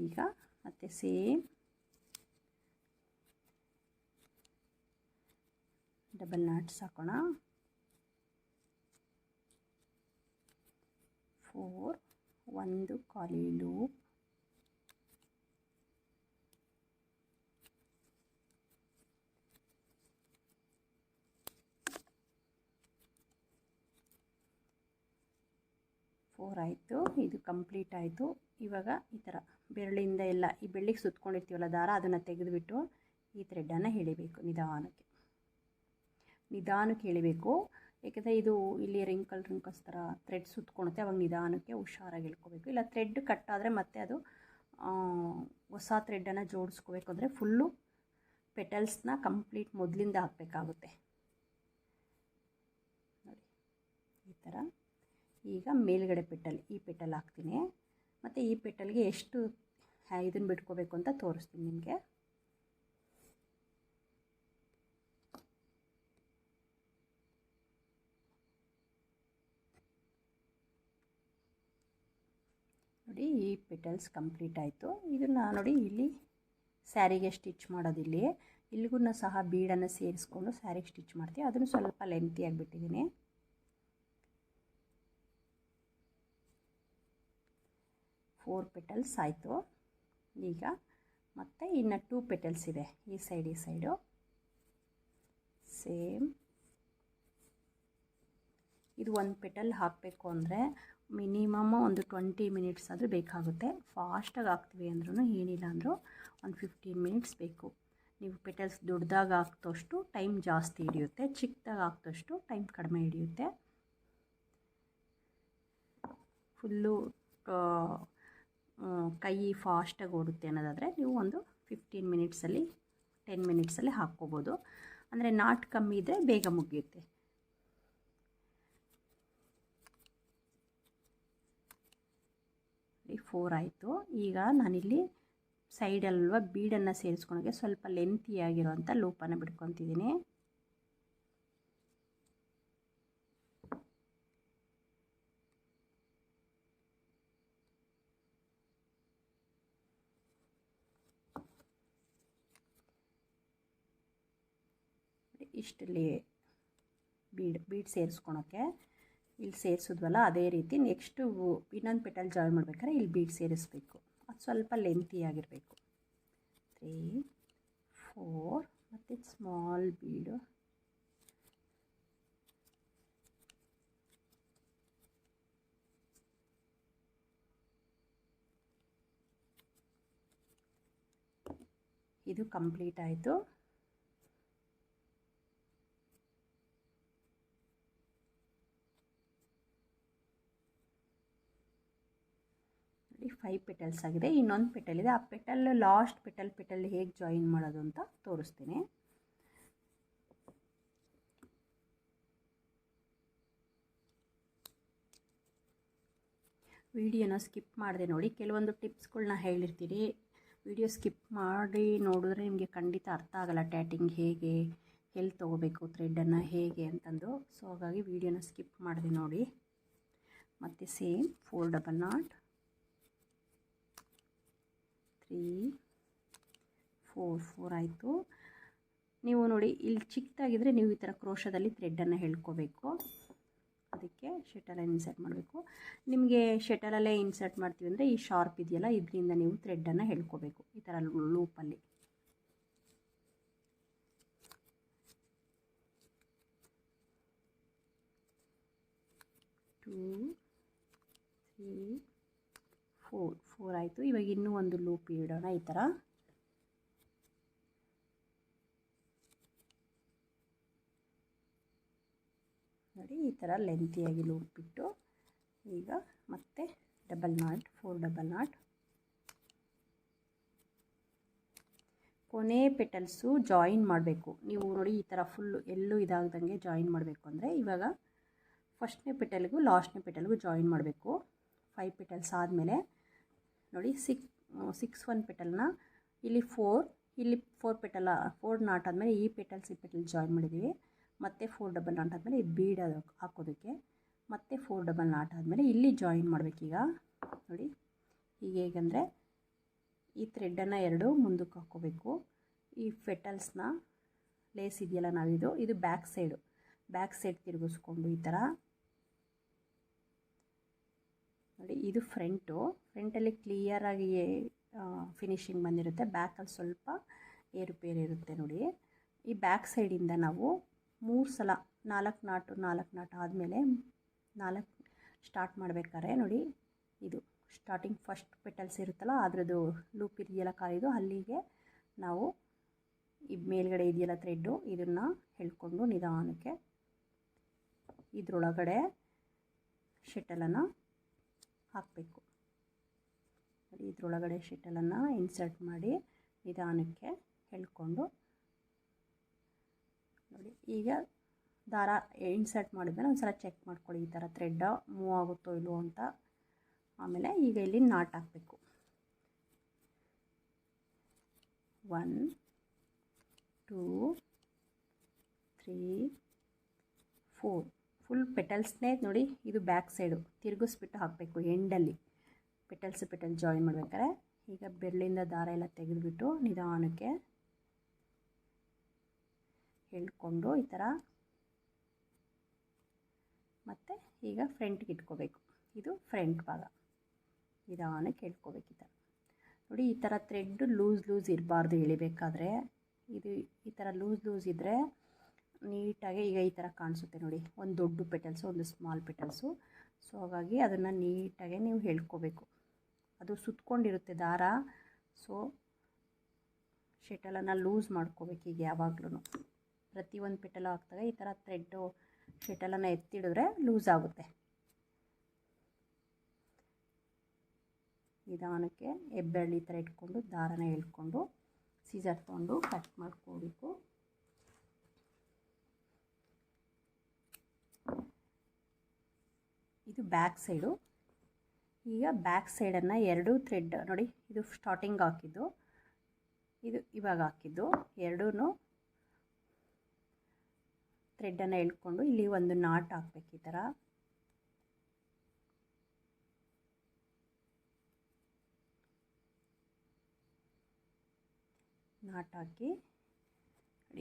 ಈಗ ಮತ್ತೆ ಸೇಮ್ ಡಬಲ್ ನಾಟ್ಸ್ ಹಾಕೋಣ. 4, ಒಂದು ಖಾಲಿ ಲೂಪ್, ಆಯಿತು. ಇದು ಕಂಪ್ಲೀಟ್ ಆಯಿತು. ಇವಾಗ ಈ ಥರ ಬೆರಳಿಂದ ಎಲ್ಲ ಈ ಬೆಳ್ಳಿಗೆ ಸುತ್ಕೊಂಡಿರ್ತೀವಲ್ಲ ದಾರ, ಅದನ್ನು ತೆಗೆದುಬಿಟ್ಟು ಈ ಥ್ರೆಡ್ಡನ್ನು ಎಳಿಬೇಕು. ನಿಧಾನಕ್ಕೆ ಎಳಿಬೇಕು. ಏಕೆಂದರೆ ಇದು ಇಲ್ಲಿ ರಿಂಕಲ್ಸ್ ಥರ ಥ್ರೆಡ್ ಸುತ್ಕೊಳುತ್ತೆ. ಅವಾಗ ನಿಧಾನಕ್ಕೆ ಹುಷಾರಾಗಿ ಎಳ್ಕೋಬೇಕು. ಇಲ್ಲ ಥ್ರೆಡ್ ಕಟ್ಟಾದರೆ ಮತ್ತೆ ಅದು ಹೊಸ ಥ್ರೆಡ್ಡನ್ನು ಜೋಡಿಸ್ಕೋಬೇಕು. ಅಂದರೆ ಫುಲ್ಲು ಪೆಟಲ್ಸ್ನ ಕಂಪ್ಲೀಟ್ ಮೊದಲಿಂದ ಹಾಕಬೇಕಾಗುತ್ತೆ. ನೋಡಿ, ಈ ಥರ. ಈಗ ಮೇಲ್ಗಡೆ ಪೆಟಲ್, ಈ ಪೆಟಲ್ ಹಾಕ್ತೀನಿ. ಮತ್ತು ಈ ಪೆಟಲ್ಗೆ ಎಷ್ಟು ಇದನ್ನು ಬಿಟ್ಕೋಬೇಕು ಅಂತ ತೋರಿಸ್ತೀನಿ ನಿಮಗೆ. ನೋಡಿ, ಈ ಪೆಟಲ್ಸ್ ಕಂಪ್ಲೀಟ್ ಆಯಿತು. ಇದನ್ನು ನೋಡಿ, ಇಲ್ಲಿ ಸ್ಯಾರಿಗೆ ಸ್ಟಿಚ್ ಮಾಡೋದಿಲ್ಲಿ, ಇಲ್ಲಿಗೂ ಸಹ ಬೀಡನ್ನು ಸೇರಿಸ್ಕೊಂಡು ಸ್ಯಾರಿಗೆ ಸ್ಟಿಚ್ ಮಾಡ್ತೀವಿ. ಅದನ್ನು ಸ್ವಲ್ಪ ಲೆಂತಿಯಾಗಿ ಬಿಟ್ಟಿದ್ದೀನಿ. 4 ಪೆಟಲ್ಸ್ ಆಯಿತು. ಈಗ ಮತ್ತೆ ಇನ್ನು 2 ಪೆಟಲ್ಸ್ ಇದೆ, ಈ ಸೈಡು ಸೇಮ್. ಇದು ಒಂದು ಪೆಟಲ್ ಹಾಕಬೇಕು ಅಂದರೆ ಮಿನಿಮಮ್ ಒಂದು 20 ಮಿನಿಟ್ಸ್ ಆದರೂ ಬೇಕಾಗುತ್ತೆ. ಫಾಸ್ಟಾಗಿ ಹಾಕ್ತೀವಿ ಅಂದ್ರೂ ಏನಿಲ್ಲ ಅಂದರೂ ಒಂದು 15 ಮಿನಿಟ್ಸ್ ಬೇಕು. ನೀವು ಪೆಟಲ್ಸ್ ದೊಡ್ಡದಾಗ ಹಾಕ್ದಷ್ಟು ಟೈಮ್ ಜಾಸ್ತಿ ಹಿಡಿಯುತ್ತೆ, ಚಿಕ್ಕದಾಗ ಹಾಕ್ದಷ್ಟು ಟೈಮ್ ಕಡಿಮೆ ಹಿಡಿಯುತ್ತೆ. ಫುಲ್ಲು ಕೈ ಫಾಸ್ಟಾಗಿ ಓಡುತ್ತೆ ಅನ್ನೋದಾದರೆ ನೀವು ಒಂದು 15 ಮಿನಿಟ್ಸಲ್ಲಿ 10 ಮಿನಿಟ್ಸಲ್ಲಿ ಹಾಕ್ಕೋಬೋದು. ಅಂದರೆ ನಾಟ್ ಕಮ್ಮಿ ಇದ್ದರೆ ಬೇಗ ಮುಗಿಯುತ್ತೆ. ಈ 4 ಆಯಿತು. ಈಗ ನಾನಿಲ್ಲಿ ಸೈಡಲ್ವ ಬೀಡನ್ನು ಸೇರಿಸ್ಕೊಳಕ್ಕೆ ಸ್ವಲ್ಪ ಲೆಂತಿಯಾಗಿರೋಂಥ ಲೂಪನ್ನು ಬಿಡ್ಕೊತಿದ್ದೀನಿ. ಇಷ್ಟಲ್ಲಿ ಬೀಡ್ ಸೇರಿಸ್ಕೊಳಕ್ಕೆ ಇಲ್ಲಿ ಸೇರಿಸಿದ್ವಲ್ಲ, ಅದೇ ರೀತಿ ನೆಕ್ಸ್ಟು ಇನ್ನೊಂದು ಪೆಟಲ್ ಜಾಯಿನ್ ಮಾಡ್ಬೇಕಾದ್ರೆ ಇಲ್ಲಿ ಬೀಡ್ ಸೇರಿಸ್ಬೇಕು. ಅದು ಸ್ವಲ್ಪ ಲೆಂತಿಯಾಗಿರಬೇಕು. 3, 4 ಮತ್ತು ಸ್ಮಾಲ್ ಬೀಡು. ಇದು ಕಂಪ್ಲೀಟ್ ಆಯಿತು. ನೋಡಿ, 5 ಪೆಟಲ್ಸ್ ಆಗಿದೆ. ಇನ್ನೊಂದು ಪೆಟಲ್ ಇದೆ. ಆ ಪೆಟಲ್ ಲಾಸ್ಟ್ ಪೆಟಲ್ ಹೇಗೆ ಜಾಯಿನ್ ಮಾಡೋದು ಅಂತ ತೋರಿಸ್ತೀನಿ. ವಿಡಿಯೋನ ಸ್ಕಿಪ್ ಮಾಡಿದೆ ನೋಡಿ. ಕೆಲವೊಂದು ಟಿಪ್ಸ್ಗಳನ್ನ ಹೇಳಿರ್ತೀರಿ, ವಿಡಿಯೋ ಸ್ಕಿಪ್ ಮಾಡಿ ನೋಡಿದ್ರೆ ನಿಮಗೆ ಖಂಡಿತ ಅರ್ಥ ಆಗಲ್ಲ. ಟ್ಯಾಟಿಂಗ್ ಹೇಗೆ, ಎಲ್ಲಿ ತೊಗೋಬೇಕು ಥ್ರೆಡನ್ನು ಹೇಗೆ ಅಂತಂದು. ಸೊ ಹಾಗಾಗಿ ವಿಡಿಯೋನ ಸ್ಕಿಪ್ ಮಾಡಿದೆ ನೋಡಿ. ಮತ್ತು ಸೇಮ್ 4 ಡಬಲ್ ನಾಟ್, 3, 4 ಆಯಿತು. ನೀವು ನೋಡಿ, ಇಲ್ಲಿ ಚಿಕ್ಕದಾಗಿದ್ದರೆ ನೀವು ಈ ಥರ ಕ್ರೋಶದಲ್ಲಿ ಥ್ರೆಡನ್ನು ಎಳ್ಕೋಬೇಕು. ಅದಕ್ಕೆ ಶಟಲನ್ನು ಇನ್ಸರ್ಟ್ ಮಾಡಬೇಕು. ನಿಮಗೆ ಶಟಲಲ್ಲೇ ಇನ್ಸರ್ಟ್ ಮಾಡ್ತೀವಿ ಅಂದರೆ ಈ ಶಾರ್ಪ್ ಇದೆಯಲ್ಲ, ಇದರಿಂದ ನೀವು ಥ್ರೆಡನ್ನು ಎಳ್ಕೋಬೇಕು ಈ ಥರ ಲೂಪಲ್ಲಿ. ಟೂ, 3, 4 ಆಯಿತು. ಇವಾಗ ಇನ್ನೂ ಒಂದು ಲೂಪ್ ಇಡೋಣ ಈ ಥರ. ನೋಡಿ, ಈ ಥರ ಲೆಂತಿಯಾಗಿ ಲೂಪ್ ಬಿಟ್ಟು ಈಗ ಮತ್ತೆ ಡಬಲ್ ನಾಟ್, 4 ಡಬಲ್ ನಾಟ್. ಕೊನೆ ಪೆಟಲ್ಸು ಜಾಯಿನ್ ಮಾಡಬೇಕು. ನೀವು ನೋಡಿ ಈ ಥರ ಫುಲ್ಲು ಎಲ್ಲೂ ಇದಾಗ್ದಂಗೆ ಜಾಯಿನ್ ಮಾಡಬೇಕು. ಅಂದರೆ ಇವಾಗ ಫಸ್ಟ್ನೇ ಪೆಟಲ್ಗೂ ಲಾಸ್ಟ್ನೇ ಪೆಟಲ್ಗೂ ಜಾಯಿನ್ ಮಾಡಬೇಕು. 5 ಪೆಟಲ್ಸ್ ಆದಮೇಲೆ ನೋಡಿ 6 ಪೆಟಲ್ನ ಇಲ್ಲಿ 4, ಇಲ್ಲಿ 4 ಪೆಟಲ್ 4 ನಾಟ್ ಆದಮೇಲೆ ಈ ಪೆಟಲ್ಸ್ ಜಾಯಿನ್ ಮಾಡಿದ್ದೀವಿ. ಮತ್ತು 4 ಡಬಲ್ ನಾಟ್ ಆದಮೇಲೆ ಇದು ಬೀಡ್ ಹಾಕೋದಕ್ಕೆ ಮತ್ತು 4 ಡಬಲ್ ನಾಟ್ ಆದಮೇಲೆ ಇಲ್ಲಿ ಜಾಯಿನ್ ಮಾಡಬೇಕೀಗ. ನೋಡಿ ಈಗ ಹೇಗೆಂದರೆ ಈ ಥ್ರೆಡ್ಡನ್ನು 2 ಮುಂದಕ್ಕೆ ಹಾಕ್ಕೋಬೇಕು. ಈ ಪೆಟಲ್ಸ್ನ ಲೇಸ್ ಇದೆಯಲ್ಲ ನಾವಿದು, ಇದು ಬ್ಯಾಕ್ ಸೈಡ್ ತಿರುಗಿಸ್ಕೊಂಡು ಈ ಥರ ನೋಡಿ. ಇದು ಫ್ರಂಟಲ್ಲಿ ಕ್ಲಿಯರಾಗಿ ಫಿನಿಶಿಂಗ್ ಬಂದಿರುತ್ತೆ. ಬ್ಯಾಕಲ್ಲಿ ಸ್ವಲ್ಪ ಏರುಪೇರು ಇರುತ್ತೆ ನೋಡಿ. ಈ ಬ್ಯಾಕ್ ಸೈಡಿಂದ ನಾವು 3 ಸಲ 4 ನಾಟ್ ಆದಮೇಲೆ 4 ಸ್ಟಾರ್ಟ್ ಮಾಡಬೇಕಾದ್ರೆ ನೋಡಿ, ಇದು ಸ್ಟಾರ್ಟಿಂಗ್ ಫಸ್ಟ್ ಪೆಟಲ್ಸ್ ಇರುತ್ತಲ್ಲ ಅದರದ್ದು ಲೂಪ್ ಇದೆಯಲ್ಲ ಕಾಲಿದು, ಅಲ್ಲಿಗೆ ನಾವು ಈ ಮೇಲ್ಗಡೆ ಇದೆಯಲ್ಲ ಥ್ರೆಡ್ಡು, ಇದನ್ನು ಎಳ್ಕೊಂಡು ನಿಧಾನಕ್ಕೆ ಇದರೊಳಗಡೆ ಶಟಲನ್ನು ಹಾಕಬೇಕು. ನೋಡಿ ಇದರೊಳಗಡೆ ಶಟಲನ್ನು ಇನ್ಸರ್ಟ್ ಮಾಡಿ ನಿಧಾನಕ್ಕೆ ಎಳ್ಕೊಂಡು ನೋಡಿ. ಈಗ ದಾರ ಇನ್ಸರ್ಟ್ ಮಾಡಿದ್ಮೇಲೆ ಒಂದು ಸಲ ಚೆಕ್ ಮಾಡ್ಕೊಳ್ಳಿ, ಈ ಥರ ಥ್ರೆಡ್ ಮೂವ್ ಆಗುತ್ತೋ ಇಲ್ವೋ ಅಂತ. ಆಮೇಲೆ ಈಗ ಇಲ್ಲಿ ನಾಟ್ ಹಾಕಬೇಕು. 1 2 3 4 ಫುಲ್ ಪೆಟಲ್ಸ್ನೇ ನೋಡಿ. ಇದು ಬ್ಯಾಕ್ ಸೈಡು ತಿರುಗಿಸ್ಬಿಟ್ಟು ಹಾಕಬೇಕು. ಎಂಡಲ್ಲಿ ಪೆಟಲ್ ಜಾಯಿನ್ ಮಾಡ್ಬೇಕಾದ್ರೆ ಈಗ ಬೆರಳಿಂದ ದಾರ ಎಲ್ಲ ತೆಗೆದುಬಿಟ್ಟು ನಿಧಾನಕ್ಕೆ ಎಳ್ಕೊಂಡು ಈ ಥರ ಮತ್ತು ಈಗ ಫ್ರಂಟ್ಗೆ ಇಟ್ಕೋಬೇಕು. ಇದು ಫ್ರಂಟ್ ಭಾಗ ನಿಧಾನಕ್ಕೆ ಎಳ್ಕೋಬೇಕು ಈ ಥರ ನೋಡಿ. ಈ ಥರ ಥ್ರೆಡ್ ಲೂಸ್ ಇರಬಾರ್ದು ಎಳಿಬೇಕಾದ್ರೆ. ಇದು ಈ ಥರ ಲೂಸ್ ಇದ್ದರೆ ನೀಟಾಗಿ ಈಗ ಈ ಥರ ಕಾಣಿಸುತ್ತೆ ನೋಡಿ. ಒಂದು ದೊಡ್ಡ ಪೆಟಲ್ಸು, ಒಂದು ಸ್ಮಾಲ್ ಪೆಟಲ್ಸು. ಸೊ ಹಾಗಾಗಿ ಅದನ್ನು ನೀಟಾಗಿ ನೀವು ಎಳ್ಕೋಬೇಕು. ಅದು ಸುತ್ಕೊಂಡಿರುತ್ತೆ ದಾರ. ಸೊ ಶಟಲನ್ನು ಲೂಸ್ ಮಾಡ್ಕೋಬೇಕು. ಈಗ ಯಾವಾಗಲೂ ಪ್ರತಿಯೊಂದು ಪೆಟಲ್ ಹಾಕ್ದಾಗ ಈ ಥರ ಥ್ರೆಡ್ಡು ಶಟಲನ್ನು ಎತ್ತಿಡಿದ್ರೆ ಲೂಸ್ ಆಗುತ್ತೆ. ನಿಧಾನಕ್ಕೆ ಹೆಬ್ಬೆರಳು ಈ ಥರ ಇಟ್ಕೊಂಡು ದಾರನ ಎಳ್ಕೊಂಡು ಸೀಸರ್ ತೊಗೊಂಡು ಕಟ್ ಮಾಡ್ಕೋಬೇಕು. ಇದು ಬ್ಯಾಕ್ ಸೈಡು. ಈಗ ಬ್ಯಾಕ್ ಸೈಡನ್ನು 2 ಥ್ರೆಡ್ ನೋಡಿ, ಇದು ಸ್ಟಾರ್ಟಿಂಗ್ ಹಾಕಿದ್ದು, ಇದು ಇವಾಗ ಹಾಕಿದ್ದು, ಎರಡೂ ಥ್ರೆಡ್ಡನ್ನು ಎಳ್ಕೊಂಡು ಇಲ್ಲಿ ಒಂದು ನಾಟ್ ಹಾಕ್ಬೇಕು. ಈ ಥರ ನಾಟ್ ಹಾಕಿ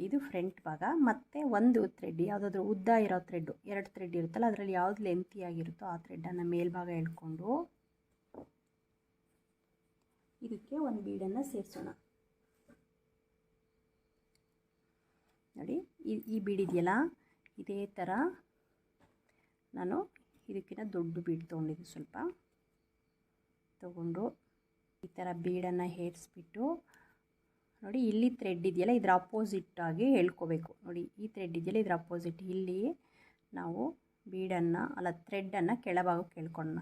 ಇದು ಫ್ರಂಟ್ ಭಾಗ. ಮತ್ತು ಒಂದು ಥ್ರೆಡ್ ಯಾವುದಾದ್ರೂ ಉದ್ದ ಇರೋ ಥ್ರೆಡ್ಡು, 2 ಥ್ರೆಡ್ ಇರುತ್ತಲ್ಲ ಅದರಲ್ಲಿ ಯಾವ್ದು ಲೆಂತಿಯಾಗಿರುತ್ತೋ ಆ ಥ್ರೆಡ್ಡನ್ನು ಮೇಲ್ಭಾಗ ಎಳ್ಕೊಂಡು ಇದಕ್ಕೆ ಒಂದು ಬೀಡನ್ನು ಸೇರಿಸೋಣ. ನೋಡಿ ಈ ಬೀಡ್ ಇದೆಯಲ್ಲ, ಇದೇ ಥರ ನಾನು ಇದಕ್ಕಿಂತ ದೊಡ್ಡ ಬೀಡ್ ತೊಗೊಂಡಿದ್ದು, ಸ್ವಲ್ಪ ತಗೊಂಡು ಈ ಥರ ಬೀಡನ್ನು ಹೇರಿಸ್ಬಿಟ್ಟು ನೋಡಿ, ಇಲ್ಲಿ ಥ್ರೆಡ್ ಇದೆಯಲ್ಲ ಇದ್ರ ಅಪೋಸಿಟ್ಟಾಗಿ ಎಳ್ಕೋಬೇಕು. ನೋಡಿ ಈ ಥ್ರೆಡ್ ಇದೆಯಲ್ಲ ಇದ್ರ ಅಪೋಸಿಟ್, ಇಲ್ಲಿ ನಾವು ಬೀಡನ್ನು ಥ್ರೆಡ್ಡನ್ನು ಕೆಳಭಾಗಕ್ಕೆ ಎಳ್ಕೊಳ್ಳೋಣ.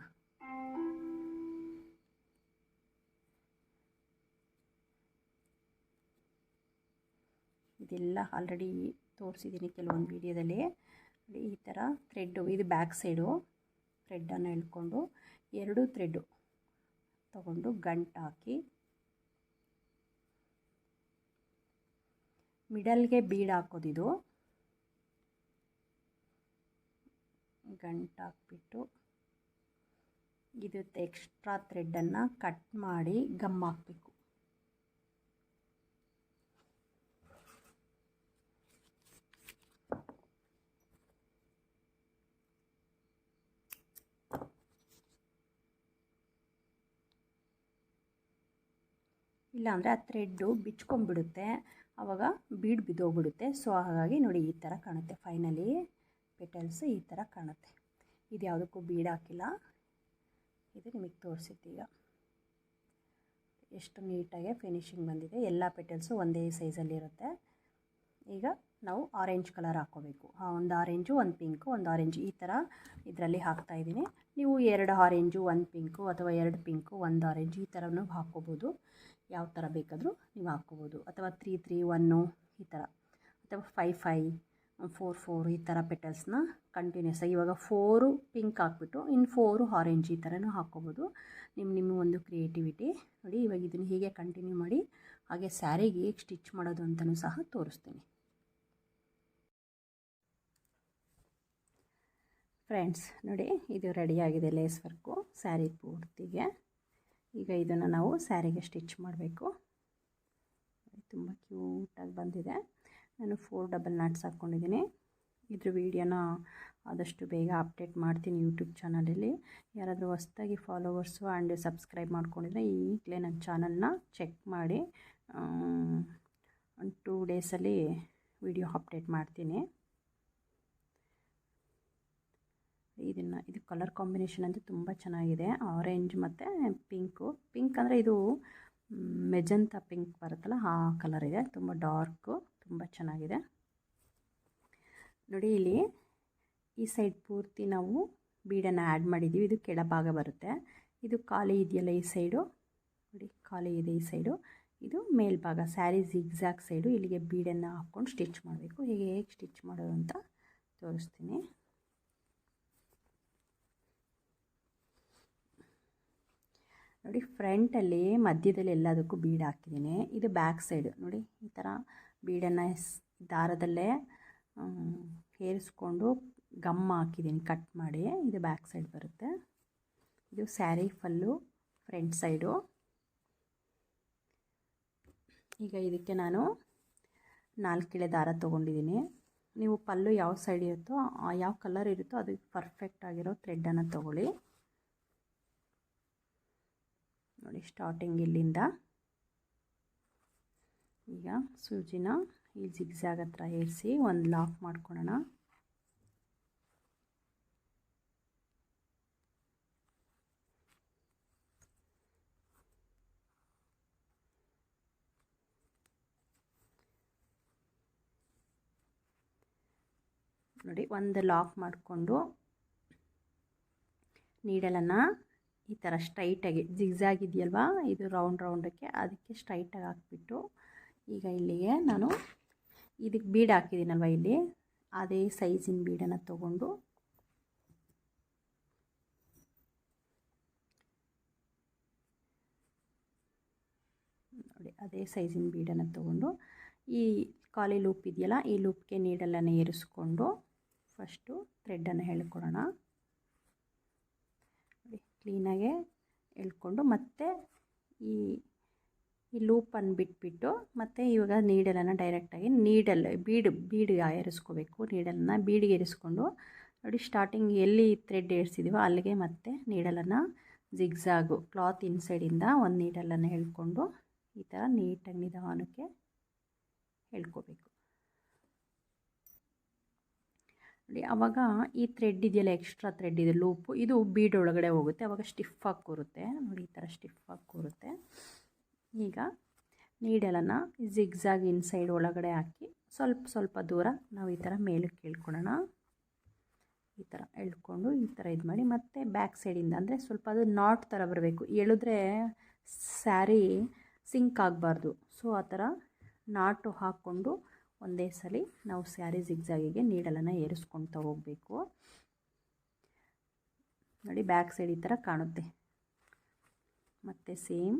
ಇದೆಲ್ಲ ಆಲ್ರೆಡಿ ತೋರಿಸಿದ್ದೀನಿ ಕೆಲವೊಂದು ವೀಡಿಯೋದಲ್ಲಿ. ಈ ಥರ ಥ್ರೆಡ್ಡು, ಇದು ಬ್ಯಾಕ್ ಸೈಡು ಥ್ರೆಡ್ಡನ್ನು ಎಳ್ಕೊಂಡು 2 ಥ್ರೆಡ್ಡು ತಗೊಂಡು ಗಂಟು ಹಾಕಿ ಮಿಡಲ್ಗೆ ಬೀಡ್ ಹಾಕೋದಿದು. ಗಂಟು ಹಾಕ್ಬಿಟ್ಟು ಇದು ಎಕ್ಸ್ಟ್ರಾ ಥ್ರೆಡ್ಡನ್ನು ಕಟ್ ಮಾಡಿ ಗಮ್ ಹಾಕಬೇಕು. ಇಲ್ಲಾಂದರೆ ಆ ಥ್ರೆಡ್ಡು ಬಿಚ್ಕೊಂಡ್ಬಿಡುತ್ತೆ, ಆವಾಗ ಬೀಡ್ ಬಿದ್ದೋಗ್ಬಿಡುತ್ತೆ. ಸೊ ಹಾಗಾಗಿ ನೋಡಿ ಈ ಥರ ಕಾಣುತ್ತೆ. ಫೈನಲಿ ಪೆಟಲ್ಸ್ ಈ ಥರ ಕಾಣುತ್ತೆ. ಇದು ಯಾವುದಕ್ಕೂ ಬೀಡ್ ಹಾಕಿಲ್ಲ, ಇದು ನಿಮಗೆ ತೋರಿಸಿದ್ದೀಗ ಎಷ್ಟು ನೀಟಾಗಿ ಫಿನಿಶಿಂಗ್ ಬಂದಿದೆ. ಎಲ್ಲ ಪೆಟಲ್ಸು ಒಂದೇ ಸೈಜಲ್ಲಿರುತ್ತೆ. ಈಗ ನಾವು ಆರೆಂಜ್ ಕಲರ್ ಹಾಕ್ಕೋಬೇಕು. ಒಂದು ಆರೆಂಜು, ಒಂದು ಪಿಂಕು, ಒಂದು ಆರೆಂಜ್, ಈ ಥರ ಇದರಲ್ಲಿ ಹಾಕ್ತಾಯಿದ್ದೀನಿ. ನೀವು 2 ಆರೆಂಜು 1 ಪಿಂಕು ಅಥವಾ 2 ಪಿಂಕು 1 ಆರೆಂಜು ಈ ಥರನೂ ಹಾಕ್ಕೋಬೋದು. ಯಾವ ಥರ ಬೇಕಾದರೂ ನೀವು ಹಾಕ್ಕೋಬೋದು. ಅಥವಾ 3 3 1 ಈ ಥರ, ಅಥವಾ 5 5 4 4 ಈ ಥರ ಪೆಟಲ್ಸ್ನ ಕಂಟಿನ್ಯೂಸ್ ಆಗಿ ಇವಾಗ 4 ಪಿಂಕ್ ಹಾಕ್ಬಿಟ್ಟು ಇನ್ನು 4 ಆರೆಂಜ್ ಈ ಥರನೂ ಹಾಕ್ಕೋಬೋದು. ನಿಮ್ಮ ಒಂದು ಕ್ರಿಯೇಟಿವಿಟಿ ನೋಡಿ. ಇವಾಗ ಇದನ್ನು ಹೀಗೆ ಕಂಟಿನ್ಯೂ ಮಾಡಿ ಹಾಗೆ ಸ್ಯಾರಿಗೆ ಹೇಗೆ ಸ್ಟಿಚ್ ಮಾಡೋದು ಅಂತಲೂ ಸಹ ತೋರಿಸ್ತೀನಿ. ಫ್ರೆಂಡ್ಸ್ ನೋಡಿ, ಇದು ರೆಡಿಯಾಗಿದೆ ಲೇಸ್ ವರ್ಕು ಸ್ಯಾರಿ ಪೂರ್ತಿಗೆ. ಈಗ ಇದನ್ನು ನಾವು ಸ್ಯಾರಿಗೆ ಸ್ಟಿಚ್ ಮಾಡಬೇಕು. ತುಂಬ ಕ್ಯೂಟಾಗಿ ಬಂದಿದೆ. ನಾನು 4 ಡಬಲ್ ನಾಟ್ಸ್ ಹಾಕ್ಕೊಂಡಿದ್ದೀನಿ. ಇದ್ರ ವೀಡಿಯೋನ ಆದಷ್ಟು ಬೇಗ ಅಪ್ಡೇಟ್ ಮಾಡ್ತೀನಿ ಯೂಟ್ಯೂಬ್ ಚಾನಲಲ್ಲಿ. ಯಾರಾದರೂ ಹೊಸ್ದಾಗಿ ಫಾಲೋವರ್ಸು ಆ್ಯಂಡ್ ಸಬ್ಸ್ಕ್ರೈಬ್ ಮಾಡ್ಕೊಂಡಿದ್ರೆ ಈಗಲೇ ನನ್ನ ಚಾನಲ್ನ ಚೆಕ್ ಮಾಡಿ. 2 ಡೇಸಲ್ಲಿ ವಿಡಿಯೋ ಅಪ್ಡೇಟ್ ಮಾಡ್ತೀನಿ. ಇದು ಕಲರ್ ಕಾಂಬಿನೇಷನ್ ಅಂತೂ ತುಂಬ ಚೆನ್ನಾಗಿದೆ. ಆರೆಂಜ್ ಮತ್ತು ಪಿಂಕು. ಪಿಂಕ್ ಅಂದರೆ ಇದು ಮೆಜಂತಾ ಪಿಂಕ್ ಬರುತ್ತಲ್ಲ, ಆ ಕಲರ್ ಇದೆ. ತುಂಬ ಡಾರ್ಕು, ತುಂಬ ಚೆನ್ನಾಗಿದೆ ನೋಡಿ. ಇಲ್ಲಿ ಈ ಸೈಡ್ ಪೂರ್ತಿ ನಾವು ಬೀಡನ್ನು ಆ್ಯಡ್ ಮಾಡಿದ್ದೀವಿ. ಇದು ಕೆಳಭಾಗ ಬರುತ್ತೆ. ಇದು ಖಾಲಿ ಇದೆಯಲ್ಲ ಈ ಸೈಡು ನೋಡಿ, ಖಾಲಿ ಇದೆ ಈ ಸೈಡು. ಇದು ಮೇಲ್ಭಾಗ ಸ್ಯಾರಿ ಜಿಗ್ಜ್ಯಾಗ್ ಸೈಡು. ಇಲ್ಲಿಗೆ ಬೀಡನ್ನು ಹಾಕ್ಕೊಂಡು ಸ್ಟಿಚ್ ಮಾಡಬೇಕು. ಹೇಗೆ ಸ್ಟಿಚ್ ಮಾಡೋದು ಅಂತ ತೋರಿಸ್ತೀನಿ. ನೋಡಿ, ಫ್ರಂಟಲ್ಲಿ ಮಧ್ಯದಲ್ಲಿ ಎಲ್ಲದಕ್ಕೂ ಬೀಡ್ ಹಾಕಿದ್ದೀನಿ. ಇದು ಬ್ಯಾಕ್ ಸೈಡು ನೋಡಿ. ಈ ಥರ ಬೀಡನ್ನು ದಾರದಲ್ಲೇ ಹೇರಿಸ್ಕೊಂಡು ಗಮ್ ಹಾಕಿದ್ದೀನಿ ಕಟ್ ಮಾಡಿ. ಇದು ಬ್ಯಾಕ್ ಸೈಡ್ ಬರುತ್ತೆ. ಇದು ಸ್ಯಾರಿ ಫುಲ್ಲು ಫ್ರಂಟ್ ಸೈಡು. ಈಗ ಇದಕ್ಕೆ ನಾನು 4 ಎಳೆ ದಾರ ತೊಗೊಂಡಿದ್ದೀನಿ. ನೀವು ಪಲ್ಲು ಯಾವ ಸೈಡ್ ಇರುತ್ತೋ, ಯಾವ ಕಲರ್ ಇರುತ್ತೋ ಅದಕ್ಕೆ ಪರ್ಫೆಕ್ಟ್ ಆಗಿರೋ ಥ್ರೆಡ್ಡನ್ನು ತೊಗೊಳ್ಳಿ ನೋಡಿ. ಸ್ಟಾರ್ಟಿಂಗ್ ಇಲ್ಲಿಂದ ಈಗ ಸೂಜಿನ ಈ ಜಿಗ್ಜ್ಯಾಗ್ ಹತ್ರ ಏರಿಸಿ ಒಂದು ಲಾಕ್ ಮಾಡ್ಕೊಳ್ಳೋಣ. ನೋಡಿ, ಒಂದು ಲಾಕ್ ಮಾಡಿಕೊಂಡು ನೀಡಲನ್ನು ಈ ಥರ ಸ್ಟ್ರೈಟಾಗಿ ಜಿಗ್ಜ್ಯಾಗ್ ಇದೆಯಲ್ವಾ, ಇದು ರೌಂಡಕ್ಕೆ ಅದಕ್ಕೆ ಸ್ಟ್ರೈಟಾಗಿ ಹಾಕ್ಬಿಟ್ಟು ಈಗ ಇಲ್ಲಿಗೆ ನಾನು ಇದಕ್ಕೆ ಬೀಡ್ ಹಾಕಿದ್ದೀನಲ್ವ, ಇಲ್ಲಿ ಅದೇ ಸೈಜಿನ ಬೀಡನ್ನು ತೊಗೊಂಡು ನೋಡಿ, ಅದೇ ಸೈಜಿನ ಬೀಡನ್ನು ತೊಗೊಂಡು ಈ ಖಾಲಿ ಲೂಪ್ ಇದೆಯಲ್ಲ, ಈ ಲೂಪ್ಗೆ ನೀಡಲನ್ನು ಏರಿಸ್ಕೊಂಡು ಫಸ್ಟು ಥ್ರೆಡ್ಡನ್ನು ಎಳ್ಕೊಳ್ಳೋಣ. ಕ್ಲೀನಾಗೆ ಎಳ್ಕೊಂಡು ಮತ್ತೆ ಈ ಲೂಪನ್ನು ಬಿಟ್ಬಿಟ್ಟು ಮತ್ತೆ ಇವಾಗ ನೀಡಲನ್ನು ಡೈರೆಕ್ಟಾಗಿ ಬೀಡಿಗೆ ಏರಿಸ್ಕೋಬೇಕು. ನೀಡಲನ್ನು ಬೀಡಿಗೆ ಏರಿಸ್ಕೊಂಡು ನೋಡಿ, ಸ್ಟಾರ್ಟಿಂಗ್ ಎಲ್ಲಿ ಥ್ರೆಡ್ ಏರಿಸಿದೀವೋ ಅಲ್ಲಿಗೆ ಮತ್ತೆ ನೀಡಲನ್ನು ಜಿಗ್ಜಾಗು ಕ್ಲಾತ್ ಇನ್ಸೈಡಿಂದ ಒಂದು ನೀಡಲನ್ನು ಎಳ್ಕೊಂಡು ಈ ಥರ ನೀಟಾಗಿ ನಿಧಾನಕ್ಕೆ ಎಳ್ಕೋಬೇಕು ನೋಡಿ. ಆವಾಗ ಈ ಥ್ರೆಡ್ ಇದೆಯಲ್ಲ, ಎಕ್ಸ್ಟ್ರಾ ಥ್ರೆಡ್ ಇದೆ ಲೂಪು, ಇದು ಬೀಡ್ ಒಳಗಡೆ ಹೋಗುತ್ತೆ. ಆವಾಗ ಸ್ಟಿಫಾಗಿ ಕೂರುತ್ತೆ ನೋಡಿ, ಈ ಥರ ಸ್ಟಿಫಾಗಿ ಕೂರುತ್ತೆ. ಈಗ ನೀಡಲನ್ನು ಜಿಗ್ಜಾಗ್ ಇನ್ಸೈಡ್ ಒಳಗಡೆ ಹಾಕಿ ಸ್ವಲ್ಪ ದೂರ ನಾವು ಈ ಥರ ಮೇಲಕ್ಕೆ ಎಳ್ಕೊಳ್ಳೋಣ. ಈ ಥರ ಎಳ್ಕೊಂಡು ಈ ಥರ ಇದು ಮಾಡಿ ಮತ್ತೆ ಬ್ಯಾಕ್ ಸೈಡಿಂದ ಅಂದರೆ ಸ್ವಲ್ಪ ಅದು ನಾಟ್ ಥರ ಬರಬೇಕು. ಎಳೆದ್ರೆ ಸ್ಯಾರಿ ಸಿಂಕ್ ಆಗಬಾರ್ದು. ಸೊ ಆ ಥರ ನಾಟು ಹಾಕ್ಕೊಂಡು ಒಂದೇ ಸಲ ನಾವು ಸ್ಯಾರಿ ಜಿಗ್ಜಾಗಿಗೆ ನೀಡಲನ್ನು ಏರಿಸ್ಕೊಳ್ತಾ ಹೋಗಬೇಕು ನೋಡಿ. ಬ್ಯಾಕ್ ಸೈಡ್ ಈ ಥರ ಕಾಣುತ್ತೆ. ಮತ್ತು ಸೇಮ್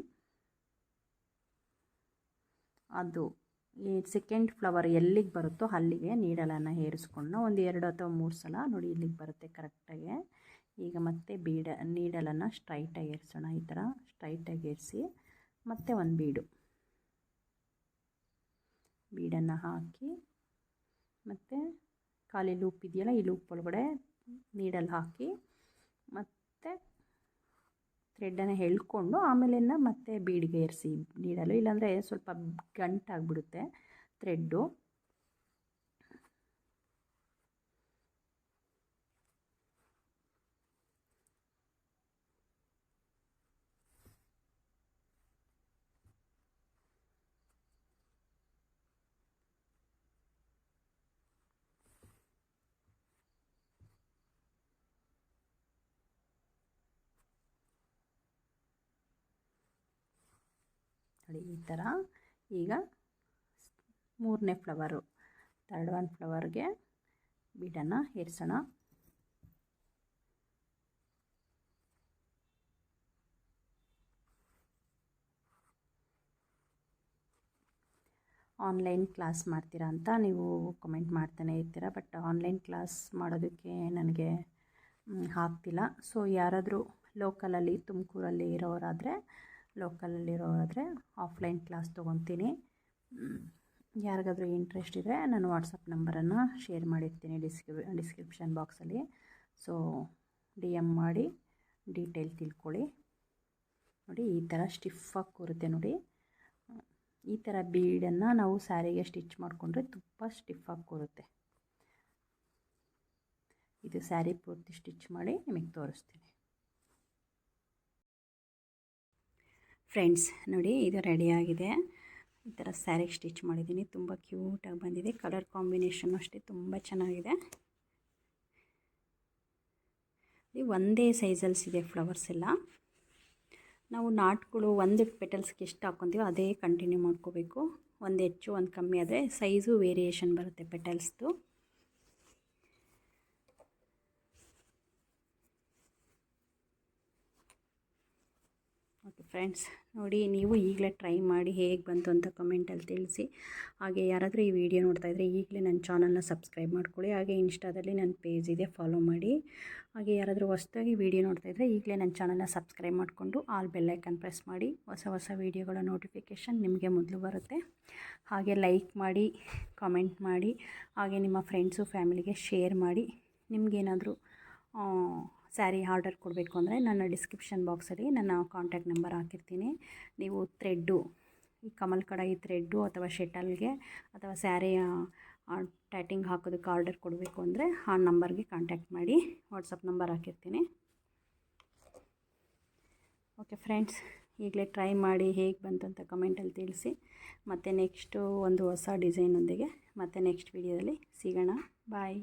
ಅದು ಈ ಸೆಕೆಂಡ್ ಫ್ಲವರ್ ಎಲ್ಲಿಗೆ ಬರುತ್ತೋ ಅಲ್ಲಿಗೆ ನೀಡಲನ್ನು ಏರಿಸ್ಕೊಂಡು ಒಂದು 2 ಅಥವಾ 3 ಸಲ ನೋಡಿ, ಇಲ್ಲಿಗೆ ಬರುತ್ತೆ ಕರೆಕ್ಟಾಗಿ. ಈಗ ಮತ್ತೆ ನೀಡಲನ್ನು ಸ್ಟ್ರೈಟಾಗಿ ಏರಿಸೋಣ. ಈ ಥರ ಸ್ಟ್ರೈಟಾಗಿ ಏರಿಸಿ ಮತ್ತೆ ಒಂದು ಬೀಡನ್ನು ಹಾಕಿ ಮತ್ತು ಖಾಲಿ ಲೂಪ್ ಇದೆಯಲ್ಲ, ಈ ಲೂಪ್ ಒಳಗಡೆ ನೀಡಲ್ ಹಾಕಿ ಮತ್ತು ಥ್ರೆಡ್ಡನ್ನು ಎಳ್ಕೊಂಡು ಆಮೇಲೆ ಮತ್ತೆ ಬೀಡಿಗೆ ಏರಿಸಿ ನೀಡಲು. ಇಲ್ಲಾಂದರೆ ಸ್ವಲ್ಪ ಗಂಟಾಗಿಬಿಡುತ್ತೆ ಥ್ರೆಡ್ಡು. ನೋಡಿ ಈ ಥರ. ಈಗ 3ನೇ ಫ್ಲವರು, 3rd ಒನ್ ಫ್ಲವರ್ಗೆ ಬೀಡನ್ನು ಏರಿಸೋಣ. ಆನ್ಲೈನ್ ಕ್ಲಾಸ್ ಮಾಡ್ತೀರಾ ಅಂತ ನೀವು ಕಮೆಂಟ್ ಮಾಡ್ತಾನೆ ಇರ್ತೀರ, ಬಟ್ ಆನ್ಲೈನ್ ಕ್ಲಾಸ್ ಮಾಡೋದಕ್ಕೆ ನನಗೆ ಆಗ್ತಿಲ್ಲ. ಸೊ ಯಾರಾದರೂ ಲೋಕಲಲ್ಲಿ ತುಮಕೂರಲ್ಲಿ ಲೋಕಲಲ್ಲಿರೋರಾದರೆ ಆಫ್ಲೈನ್ ಕ್ಲಾಸ್ ತೊಗೊತೀನಿ. ಯಾರಿಗಾದರೂ ಇಂಟ್ರೆಸ್ಟ್ ಇದ್ದರೆ ನಾನು ವಾಟ್ಸಪ್ ನಂಬರನ್ನು ಶೇರ್ ಮಾಡಿರ್ತೀನಿ ಡಿಸ್ಕ್ರಿಪ್ಷನ್ ಬಾಕ್ಸಲ್ಲಿ. ಸೊ DM ಮಾಡಿ ಡೀಟೇಲ್ ತಿಳ್ಕೊಳ್ಳಿ. ನೋಡಿ ಈ ಥರ ಸ್ಟಿಫಾಗಿ ಕೂರುತ್ತೆ ನೋಡಿ. ಈ ಥರ ಬೀಡನ್ನು ನಾವು ಸ್ಯಾರಿಗೆ ಸ್ಟಿಚ್ ಮಾಡಿಕೊಂಡ್ರೆ ತುಂಬ ಸ್ಟಿಫಾಗಿ ಕೂರುತ್ತೆ. ಇದು ಸ್ಯಾರಿ ಪೂರ್ತಿ ಸ್ಟಿಚ್ ಮಾಡಿ ನಿಮಗೆ ತೋರಿಸ್ತೀನಿ. ಫ್ರೆಂಡ್ಸ್ ನೋಡಿ, ಇದು ರೆಡಿಯಾಗಿದೆ. ಈ ಥರ ಸ್ಯಾರಿಗೆ ಸ್ಟಿಚ್ ಮಾಡಿದ್ದೀನಿ. ತುಂಬ ಕ್ಯೂಟಾಗಿ ಬಂದಿದೆ. ಕಲರ್ ಕಾಂಬಿನೇಷನ್ನು ಅಷ್ಟೇ ತುಂಬ ಚೆನ್ನಾಗಿದೆ. ಒಂದೇ ಸೈಜಲ್ಸಿದೆ ಫ್ಲವರ್ಸ್ ಎಲ್ಲ. ನಾವು ನಾಟ್ಗಳು ಒಂದು ಪೆಟಲ್ಸ್ಗೆ ಎಷ್ಟು ಹಾಕ್ಕೊತೀವೋ ಅದೇ ಕಂಟಿನ್ಯೂ ಮಾಡ್ಕೋಬೇಕು. ಒಂದು ಹೆಚ್ಚು ಒಂದು ಕಮ್ಮಿ ಆದರೆ ಸೈಜು ವೇರಿಯೇಷನ್ ಬರುತ್ತೆ ಪೆಟಲ್ಸ್ದು. ಓಕೆ ಫ್ರೆಂಡ್ಸ್, ನೋಡಿ ನೀವು ಈಗಲೇ ಟ್ರೈ ಮಾಡಿ ಹೇಗೆ ಬಂತು ಅಂತ ಕಮೆಂಟಲ್ಲಿ ತಿಳಿಸಿ. ಹಾಗೆ ಯಾರಾದರೂ ಈ ವಿಡಿಯೋ ನೋಡ್ತಾ ಇದ್ದರೆ ಈಗಲೇ ನನ್ನ ಚಾನಲ್ನ ಸಬ್ಸ್ಕ್ರೈಬ್ ಮಾಡ್ಕೊಳ್ಳಿ. ಹಾಗೆ ಇನ್ಸ್ಟಾದಲ್ಲಿ ನನ್ನ ಪೇಜ್ ಇದೆ, ಫಾಲೋ ಮಾಡಿ. ಹಾಗೆ ಯಾರಾದರೂ ಹೊಸದಾಗಿ ವಿಡಿಯೋ ನೋಡ್ತಾ ಇದ್ದರೆ ಈಗಲೇ ನನ್ನ ಚಾನಲ್ನ ಸಬ್ಸ್ಕ್ರೈಬ್ ಮಾಡಿಕೊಂಡು ಆಲ್ ಬೆಲ್ ಐಕನ್ ಪ್ರೆಸ್ ಮಾಡಿ. ಹೊಸ ವೀಡಿಯೋಗಳ ನೋಟಿಫಿಕೇಷನ್ ನಿಮಗೆ ಮೊದಲು ಬರುತ್ತೆ. ಹಾಗೆ ಲೈಕ್ ಮಾಡಿ, ಕಾಮೆಂಟ್ ಮಾಡಿ, ಹಾಗೆ ನಿಮ್ಮ ಫ್ರೆಂಡ್ಸು ಫ್ಯಾಮಿಲಿಗೆ ಶೇರ್ ಮಾಡಿ. ನಿಮಗೇನಾದರೂ ಸ್ಯಾರಿ ಆರ್ಡರ್ ಕೊಡಬೇಕು ಅಂದರೆ ನನ್ನ ಡಿಸ್ಕ್ರಿಪ್ಷನ್ ಬಾಕ್ಸಲ್ಲಿ ನನ್ನ ಕಾಂಟ್ಯಾಕ್ಟ್ ನಂಬರ್ ಹಾಕಿರ್ತೀನಿ. ನೀವು ಥ್ರೆಡ್ಡು, ಈ ಕಮಲ್ ಕಡಾಯಿ ಥ್ರೆಡ್ಡು ಅಥವಾ ಶೆಟಲ್ಗೆ ಅಥವಾ ಸ್ಯಾರಿಯ ಟ್ಯಾಟಿಂಗ್ ಹಾಕೋದಕ್ಕೆ ಆರ್ಡರ್ ಕೊಡಬೇಕು ಅಂದರೆ ಆ ನಂಬರ್ಗೆ ಕಾಂಟ್ಯಾಕ್ಟ್ ಮಾಡಿ. ವಾಟ್ಸಪ್ ನಂಬರ್ ಹಾಕಿರ್ತೀನಿ. ಓಕೆ ಫ್ರೆಂಡ್ಸ್, ಈಗಲೇ ಟ್ರೈ ಮಾಡಿ ಹೇಗೆ ಬಂತು ಅಂತ ಕಮೆಂಟಲ್ಲಿ ತಿಳಿಸಿ. ಮತ್ತು ನೆಕ್ಸ್ಟು ಒಂದು ಹೊಸ ಡಿಸೈನೊಂದಿಗೆ ಮತ್ತೆ ನೆಕ್ಸ್ಟ್ ವಿಡಿಯೋದಲ್ಲಿ ಸಿಗೋಣ. ಬಾಯ್.